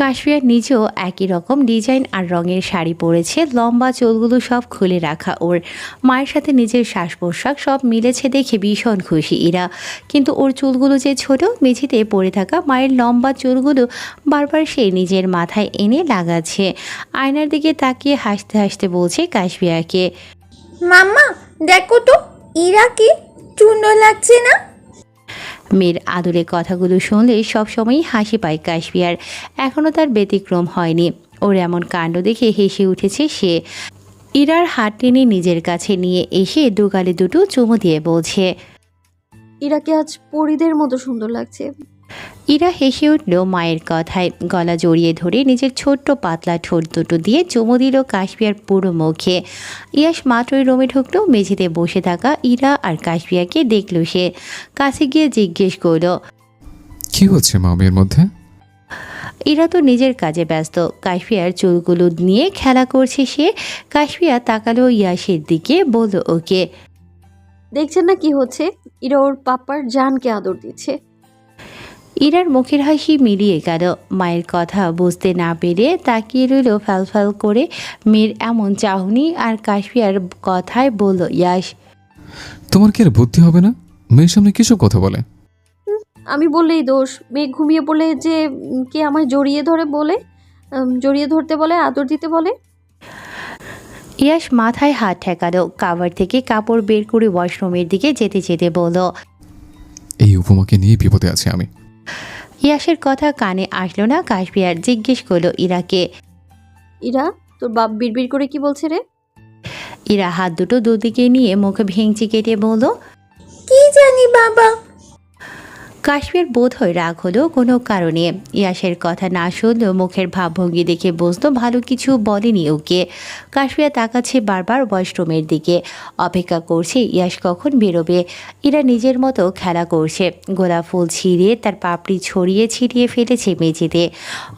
কাশফিয়া নিজেও একই রকম ডিজাইন আর রঙের শাড়ি পরেছে, লম্বা চুলগুলো সব খুলে রাখা ওর। মায়ের সাথে নিজের শ্বাস প্রশ্বাস সব মিলেছে দেখে ভীষণ খুশি ইরা। কিন্তু ওর চুলগুলো যে ছোট, মেঝেতে পড়ে থাকা মায়ের লম্বা চুলগুলো বারবার সে নিজের মাথায় এনে লাগাচ্ছে। আয়নার দিকে তাকিয়ে হাসতে হাসতে বলছে কাশফিয়াকে, মাম্মা দেখো তো, ইরা কি সুন্দর লাগছে না? মেয়ের আদুরে কথাগুলো শুনলে সবসময়ই হাসি পায় কাশফিয়ার। এখনও তার ব্যতিক্রম হয়নি। ওর এমন কাণ্ড দেখে হেসে উঠেছে সে। ইরার হাত টেনে নিজের কাছে নিয়ে এসে দুগালে দুটো চুমু দিয়ে বলছে, ইরাকে আজ পরীদের মতো সুন্দর লাগছে। ইরা হেসে উঠল মায়ের কথায়। গলা জড়িয়ে ধরে নিজের ছোট্ট পাতলা ঠোঁট দুটো দিয়ে চুমু দিল কাশফিয়ার পুরো মুখে। ইয়াস মাত্রই রুমে ঢুকলো। মেঝেতে বসে থাকা ইরা আর কাশফিয়াকে দেখল সে। কাছে গিয়ে জিজ্ঞেস করলো, কি হচ্ছে মা মেয়ের মধ্যে? ইরা তো নিজের কাজে ব্যস্ত, কাশফিয়ার চুলগুলো নিয়ে খেলা করছে সে। কাশফিয়া তাকালো ইয়াসের দিকে, বলল ওকে, দেখছেন না কি হচ্ছে? ইরা ওর পাপ্পার জানকে আদর দিচ্ছে। ইরার মুখের হাসি মিলিয়ে গেল। মায়ের কথা বুঝতে না পেরে তাকিয়ে রইল ফ্যাল করে মেয়ের এমন চাহনি। আর কাশফিয়ার কথায় বলল ইয়াস, তোমার কি আর বুদ্ধি হবে না? মেয়ের সামনে কিসব কথা বলে? আমি বললেই দোষ। মেয়ে ঘুমিয়ে পড়লে যে কে আমায় জড়িয়ে ধরে বলে, জড়িয়ে ধরতে বলে, আদর দিতে বলে। ইয়াস মাথায় হাত ঠেকালো। কাভার থেকে কাপড় বের করে ওয়াশরুমের দিকে যেতে যেতে বলল, এই উপমাকে নিয়ে বিপদে আছি আমি। ইয়াসের কথা কানে আসলো না। কাশফিয়ার জিজ্ঞেস করলো ইরাকে, ইরা, তোর বাপ বিড়বিড় করে কি বলছে রে? ইরা হাত দুটো দুদিকে নিয়ে মুখে ভেঙচি কেটে বলল, কি জানি বাবা। কাশফিয়ার বোধ হয় রাগ হলো কোনো কারণে। ইয়াসের কথা না শুনলেও মুখের ভাবভঙ্গি দেখে বুঝতো ভালো কিছু বলেনি ওকে। কাশফিয়া তাকাচ্ছে বারবার ওয়াশরুমের দিকে, অপেক্ষা করছে ইয়াস কখন বেরোবে। এরা নিজের মতো খেলা করছে, গোলাপ ফুল ছিঁড়ে তার পাপড়ি ছড়িয়ে ছিটিয়ে ফেলেছে মেঝেতে।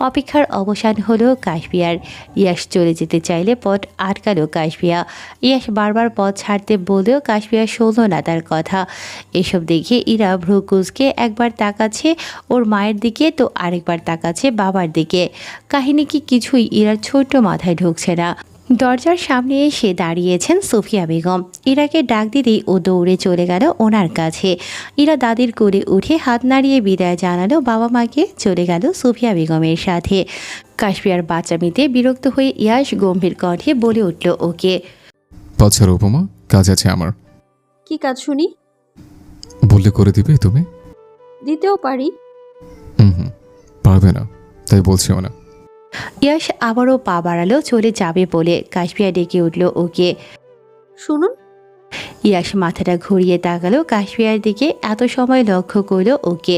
অপেক্ষার অবসান হলো কাশফিয়ার। ইয়াস চলে যেতে চাইলে পথ আটকালো কাশফিয়া। ইয়াস বারবার পথ ছাড়তে বলেও কাশফিয়া শুনল না তার কথা। এসব দেখে ইরা ভ্রু কুঁচকে একবার তাকাচ্ছে ওর মায়ের দিকে, তো আরেকবার তাকাচ্ছে বাবার দিকে। কাহিনী কি কিছুই ইরার ছোট্ট মাথায় ঢুকছে না। দরজার সামনে এসে দাঁড়িয়েছেন সুফিয়া বেগম। ইরাকে ডাক দিতেই ও দৌড়ে চলে গেল ওনার কাছে। ইরা দাদির কোলে উঠে হাত নাড়িয়ে বিদায় জানালো বাবা মাকে। চলে গেল সুফিয়া বেগমের সাথে। কাশফিয়ার বাচ্চামিতে বিরক্ত হয়ে ইয়াস গম্ভীর কণ্ঠে বলে উঠল ওকে, পাচ্ছার উপমা, কাজ আছে আমার। কি কাজ শুনি? বললে করে দিবে তুমি? দিতেও পারি। হুম, পারবে না তাই বলছিও না। ইয়াস আবারও পা বাড়ালো চলে যাবে বলে। কাশফিয়া ডেকে উঠল ওকে, শুনুন। ইয়াস মাথাটা ঘুরিয়ে তাকালো কাশফিয়ার দিকে। এত সময় লক্ষ্য করলো ওকে।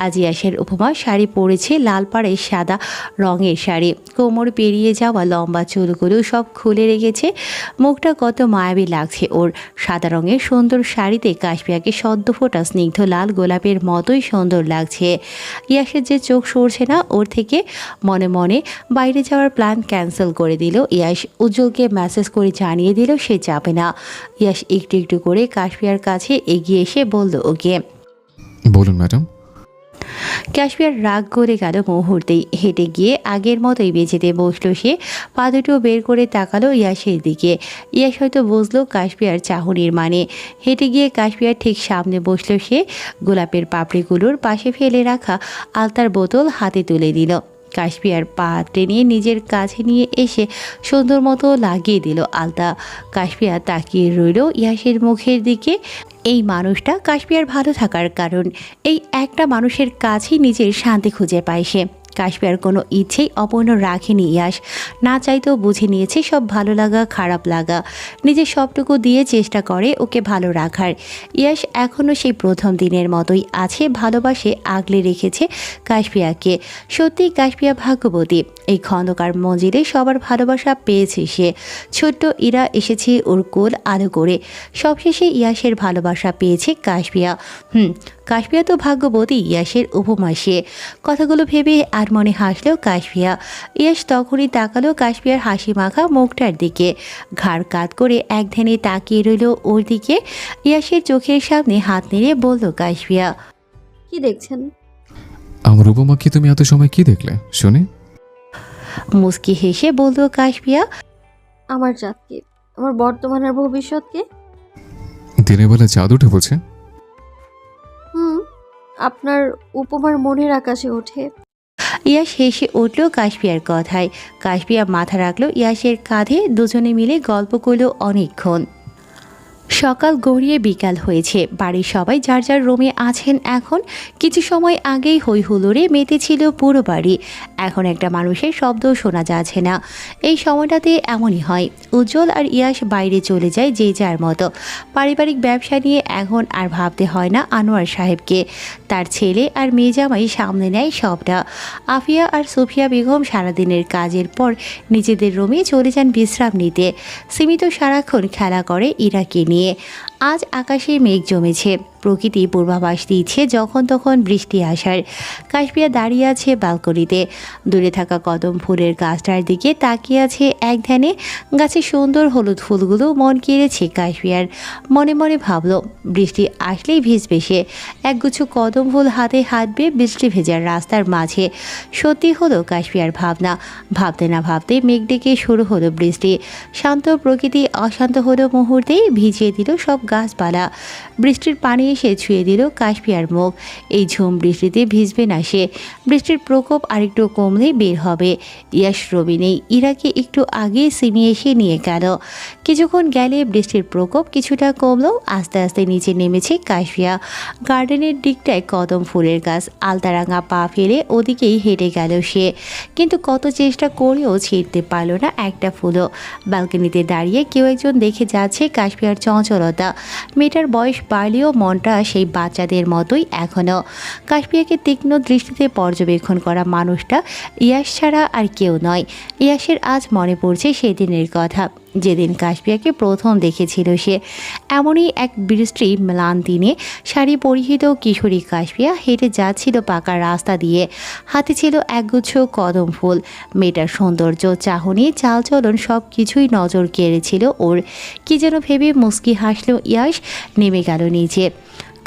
আজ ইয়াসের উপমা শাড়ি পরেছে, লাল পাড়ের সাদা রঙের শাড়ি। কোমর পেরিয়ে যাওয়া লম্বা চুলগুলো সব খুলে রেখেছে। মুখটা কত মায়াবী লাগছে ওর। সাদা রঙের সুন্দর শাড়িতে কাশফিয়াকে সদ্য ফোটা স্নিগ্ধ লাল গোলাপের মতোই সুন্দর লাগছে। ইয়াসের যে চোখ সরছে না ওর থেকে। মনে মনে বাইরে যাওয়ার প্ল্যান ক্যান্সেল করে দিল ইয়াস। উজ্জ্বলকে মেসেজ করে জানিয়ে দিল সে যাবে না। ইয়াস একটু একটু করে কাশফিয়ার কাছে এগিয়ে এসে বলল ওকে, বলুন ম্যাডাম। কাশফিয়ার রাগ করে গেল মুহূর্তেই। হেঁটে গিয়ে আগের মতোই বেঁচেতে বসলো সে। পা দুটো বের করে তাকালো ইয়াসের দিকে। ইয়াস হয়তো বুঝলো কাশফিয়ার চাহনির মানে। হেঁটে গিয়ে কাশফিয়ার ঠিক সামনে বসলো সে। গোলাপের পাপড়িগুলোর পাশে ফেলে রাখা আলতার বোতল হাতে তুলে দিল। কাশফিয়ার পা টেনে নিজের কাছে নিয়ে এসে সুন্দর মতো লাগিয়ে দিল আলতা। কাশফিয়া তাকিয়ে রইল ইয়াসের মুখের দিকে। এই মানুষটা কাশফিয়ার ভালো থাকার কারণ। এই একটা মানুষের কাছেই নিজের শান্তি খুঁজে পায় সে। কাশপিয়ার কোনো ইচ্ছেই অপূর্ণ রাখেনি ইয়াশ। না চাইতেও বুঝে নিয়েছে সব ভালো লাগা খারাপ লাগা, নিজের সবটুকু দিয়ে চেষ্টা করে ওকে ভালো রাখার। ইয়াশ এখনও সেই প্রথম দিনের মতোই আছে, ভালোবাসে আগলে রেখেছে কাশপিয়াকে। সত্যি কাশপিয়া ভাগ্যবতী, এই খন্দকার মঞ্জিলে সবার ভালোবাসা পেয়েছে সে। ছোট্ট ইরা এসেছে ওর কোল আলো করে, সবশেষে ইয়াশের ভালোবাসা পেয়েছে কাশপিয়া। কাশপিয়া তো ভাগ্যবতী, ইয়াশের উপমা সে। কথাগুলো ভেবে আর মনে হাসলো কাশপিয়া। ইয়াশ তখনই তাকালো কাশপিয়ার হাসি মাখা মুখটার দিকে, ঘাড় কাত করে এক ধ্যানে তাকিয়ে রইল ওর দিকে। ইয়াশের চোখের সামনে হাত নেড়ে বলল কাশপিয়া, কি দেখছেন? আমার উপমা কি তুমি এত সময় কি দেখলে শুনি? মুস্কি হেসে বলল কাশপিয়া, আমার জাতকে, আমার বর্তমান আর ভবিষ্যৎকে। দিনের বেলা চাঁদ উঠে বলছে। আপনার উপমার মনের আকাশে ওঠে। ইয়াশ হেসে উঠল কাশপিয়ার কথায়। কাশপিয়া মাথা রাখলো ইয়াশের কাঁধে, দুজনে মিলে গল্প করলো অনেকক্ষণ। সকাল গড়িয়ে বিকাল হয়েছে, বাড়ির সবাই যার যার রুমে আছেন এখন। কিছু সময় আগেই হই হুল্লোড়ে মেতেছিল পুরো বাড়ি, এখন একটা মানুষের শব্দ শোনা যাচ্ছে না। এই সময়টাতে এমনই হয়, উজ্জ্বল আর ইয়াশ বাইরে চলে যায় যে যার মতো। পারিবারিক ব্যবসা নিয়ে এখন আর ভাবতে হয় না আনোয়ার সাহেবকে, তার ছেলে আর মেয়ে জামাই সামনে নেয় সবটা। আফিয়া আর সুফিয়া বেগম সারাদিনের কাজের পর নিজেদের রুমে চলে যান বিশ্রাম নিতে। সীমিত সারাক্ষণ খেলা করে ইরাকে নিয়ে। আজ আকাশে মেঘ জমেছে, প্রকৃতি পূর্বাভাস দিচ্ছে যখন তখন বৃষ্টি আসার। কাশপিয়া দাঁড়িয়ে আছে ব্যালকনিতে, দূরে থাকা কদম ফুলের গাছটার দিকে তাকিয়ে আছে এক ধ্যানে। গাছের সুন্দর হলুদ ফুলগুলো মন কেড়েছে কাশপিয়ার। মনে মনে ভাবলো বৃষ্টি আসলেই ভিজবে সে, একগুচ্ছ কদম ফুল হাতে হাঁটবে বৃষ্টি ভেজার রাস্তার মাঝে। সত্যি হলো কাশপিয়ার ভাবনা। ভাবতে না ভাবতে মেঘ ডেকে শুরু হলো বৃষ্টি। শান্ত প্রকৃতি অশান্ত হলো মুহূর্তেই, ভিজিয়ে দিল সব গাছপালা। বৃষ্টির পানি এসে ছুঁয়ে দিল কাশপিয়ার মুখ। এই ঝুম বৃষ্টিতে ভিজবে না সে, বৃষ্টির প্রকোপ আরেকটু কমলে বের হবে। ইয়াশ রবি নেই, ইরাকে একটু আগে সিমি এসে নিয়ে গেল। কিছুক্ষণ গেলে বৃষ্টির প্রকোপ কিছুটা কমলো, আস্তে আস্তে নিচে নেমেছে কাশপিয়া। গার্ডেনের দিকটায় কদম ফুলের গাছ, আলতারাঙা পা ফেলে ওদিকেই হেঁটে গেল সে, কিন্তু কত চেষ্টা করেও ছিঁড়তে পারল না একটা ফুলও। ব্যালকনিতে দাঁড়িয়ে কেউ একজন দেখে যাচ্ছে কাশপিয়ার চঞ্চলতা। মেয়েটার বয়স বাড়লেও মনটা সেই বাচ্চাদের মতোই এখনও। কাশপিয়াকে তীক্ষ্ণ দৃষ্টিতে পর্যবেক্ষণ করা মানুষটা ইয়াশ ছাড়া আর কেউ নয়। ইয়াশের আজ মনে পড়ছে সেদিনের কথা, যেদিন কাশপিয়াকে প্রথম দেখেছিল সে। এমনই এক বৃষ্টি ম্লান দিনে শাড়ি পরিহিত কিশোরী কাশপিয়া হেঁটে যাচ্ছিল পাকা রাস্তা দিয়ে, হাতে ছিল একগুচ্ছ কদম ফুল। মেয়েটার সৌন্দর্য, চাহনি, চালচলন সব কিছুই নজর কেড়েছিল ওর। কি যেন ভেবে মুস্কি হাসল ইয়াশ, নেমে গেল নিচে।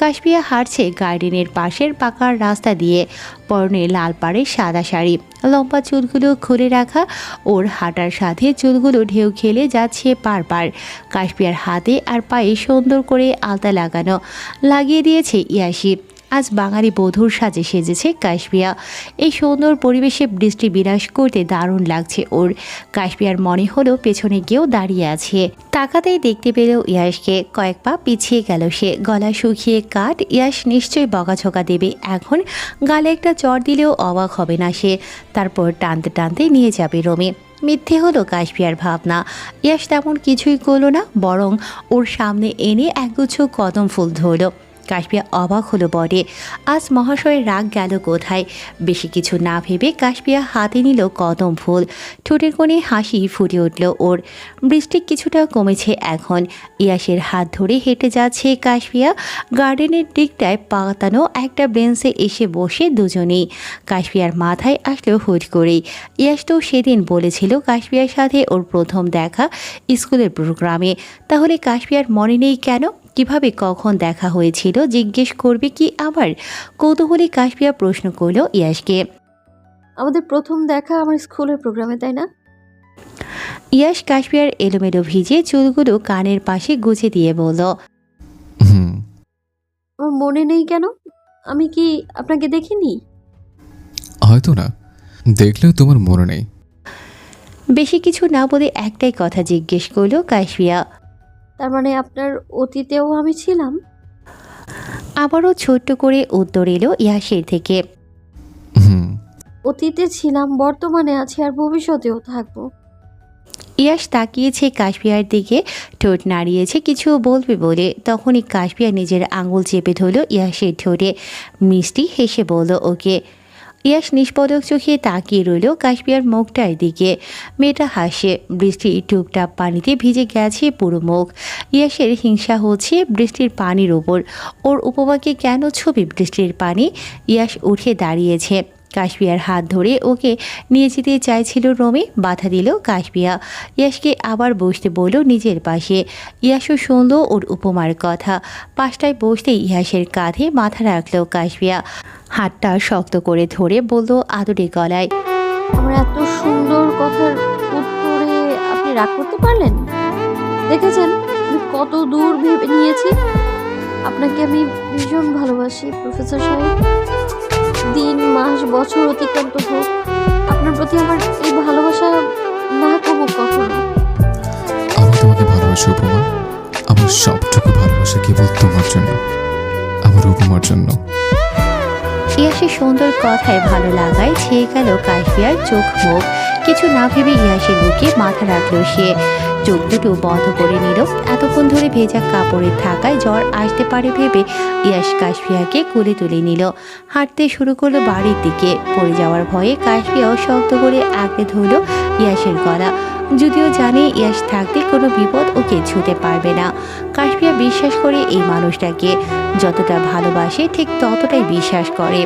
কাশপিয়া হাঁটছে গার্ডেনের পাশের পাকা রাস্তা দিয়ে, পরনে লাল পাড়ের সাদা শাড়ি, লম্বা চুলগুলো খুলে রাখা। ওর হাঁটার সাথে চুলগুলো ঢেউ খেলে যাচ্ছে পার পার। কাশপিয়ার হাতে আর পায়ে সুন্দর করে আলতা লাগিয়ে দিয়েছে ইয়াশি। আজ বাঙালি বধূর সাজে সেজেছে কাশপিয়া। এই সুন্দর পরিবেশে বৃষ্টি বিরাজ করতে দারুণ লাগছে ওর। কাশপিয়ার মনে হলো পেছনে গিয়েও দাঁড়িয়ে আছে। তাকাতেই দেখতে পেল ইয়াশকে, কয়েক পা পিছিয়ে গেল সে, গলা শুকিয়ে কাঠ। ইয়াশ নিশ্চয়ই বকাঝকা দেবে এখন, গালে একটা চর দিলেও অবাক হবে না সে। তারপর টানতে টানতে নিয়ে যাবে রুমে। মিথ্যে হলো কাশপিয়ার ভাবনা, ইয়াশ তেমন কিছুই করলো না, বরং ওর সামনে এনে একগুচ্ছ কদম ফুল ধরল। কাশপিয়া অবাক হলো বটে, আজ মহাশয়ের রাগ গেল কোথায়। বেশি কিছু না ভেবে কাশপিয়া হাতে নিল কদম ফুল। ঠোঁটের কোণে হাসি ফুটে উঠল ওর। বৃষ্টি কিছুটা কমেছে এখন। ইয়াশের হাত ধরে হেঁটে যাচ্ছে কাশপিয়া। গার্ডেনের দিকটায় পাতানো একটা বেঞ্চে এসে বসে দুজনেই। কাশপিয়ার মাথায় আসলো হুট করেই, ইয়াশ তো সেদিন বলেছিল কাশপিয়ার সাথে ওর প্রথম দেখা স্কুলের প্রোগ্রামে। তাহলে কাশপিয়ার মনে নেই কেন? কিভাবে, কখন দেখা হয়েছিল জিজ্ঞেস করবে কি আবার? কৌতূহলী কাশপিয়া প্রশ্ন করল ইয়াশকে, আমাদের প্রথম দেখা আমার স্কুলের প্রোগ্রামে, তাই না? ইয়াশ কাশপিয়ার এলোমেলো ভিজে চুলগুলো কানের পাশে গুজে দিয়ে বলল, আমার মনে নেই কেন? আমি কি আপনাকে দেখিনি? হয়তো না, দেখলেও তোমার মনে নেই। বেশি কিছু না বলে একটাই কথা জিজ্ঞেস করল কাশপিয়া, তার মানে আপনার অতীতেও আমি ছিলাম? আবারও ছোট্ট করে উত্তর এলো ইয়াশের থেকে। অতীতে ছিলাম, বর্তমানে আছি, আর ভবিষ্যতেও থাকবো। ইয়াশ তাকিয়েছে কাশপিয়ার দিকে, ঠোঁট নাড়িয়েছে কিছু বলবে বলে। তখনই কাশপিয়া নিজের আঙুল চেপে ধরল ইয়াশের ঠোঁটে, মিষ্টি হেসে বলল ওকে। ইয়াশ নিষ্পদক চোখে তাকিয়ে রইল কাশপিয়ার মুখটার দিকে। মেয়েটা হাসে, বৃষ্টির টুপটাপ পানিতে ভিজে গেছে পুরো মুখ। ইয়াশের হিংসা হচ্ছে বৃষ্টির পানির ওপর। ওর উপবাকে কেন ছবি বৃষ্টির পানি? ইয়াশ উঠে দাঁড়িয়েছে, কাশপিয়ার হাত ধরে ওকে নিয়ে যেতে চাইছিল রোমে, বাধা দিল কাশপিয়া। ইয়াশকে আবার বসতে বলল নিজের পাশে। ইয়াশও শুনল ওর উপমার কথা। পাশটায় বসতেই ইয়াশের কাঁধে মাথা রাখল কাশপিয়া, হাতটা শক্ত করে ধরে বলল আদরে গলায়, আমার এত সুন্দর কথার উত্তরে আপনি রাগ করতে পারলেন? দেখেছেন আমি কত দূর ভেবে নিয়েছি। আপনাকে আমি ভীষণ ভালোবাসি প্রফেসর সাহেব। দিন মাস বছর অতিক্রান্ত হোক, আপনার প্রতি আমার এই ভালোবাসা না কমুক কখনো। আমি তোমাকে ভালোবাসি উপমা। আমার সবটুকু ভালোবাসা কেবল তোমার জন্য, আমার উপমার জন্য। ইয়াশের সুন্দর কথায় ভালো লাগায় ছেয়ে গেল কাশপিয়ার চোখ মুখ। কিছু না ভেবে ইয়াশের বুকে মাথা রাখল সে, চোখ দুটো বন্ধ করে নিল। এতক্ষণ ধরে ভেজা কাপড়ে থাকায় জ্বর আসতে পারে ভেবে ইয়াশ কাশপিয়াকে কোলে তুলে নিল। হাঁটতে শুরু করলো বাড়ির দিকে। পড়ে যাওয়ার ভয়ে কাশপিয়াও শক্ত করে আঁকড়ে ধরল ইয়াশের গলা, যদিও জানে ইয়াশ থাকতে কোনো বিপদ ওকে ছুঁতে পারবে না। কাশপিয়া বিশ্বাস করে এই মানুষটাকে, যতটা ভালোবাসে ঠিক ততটাই বিশ্বাস করে।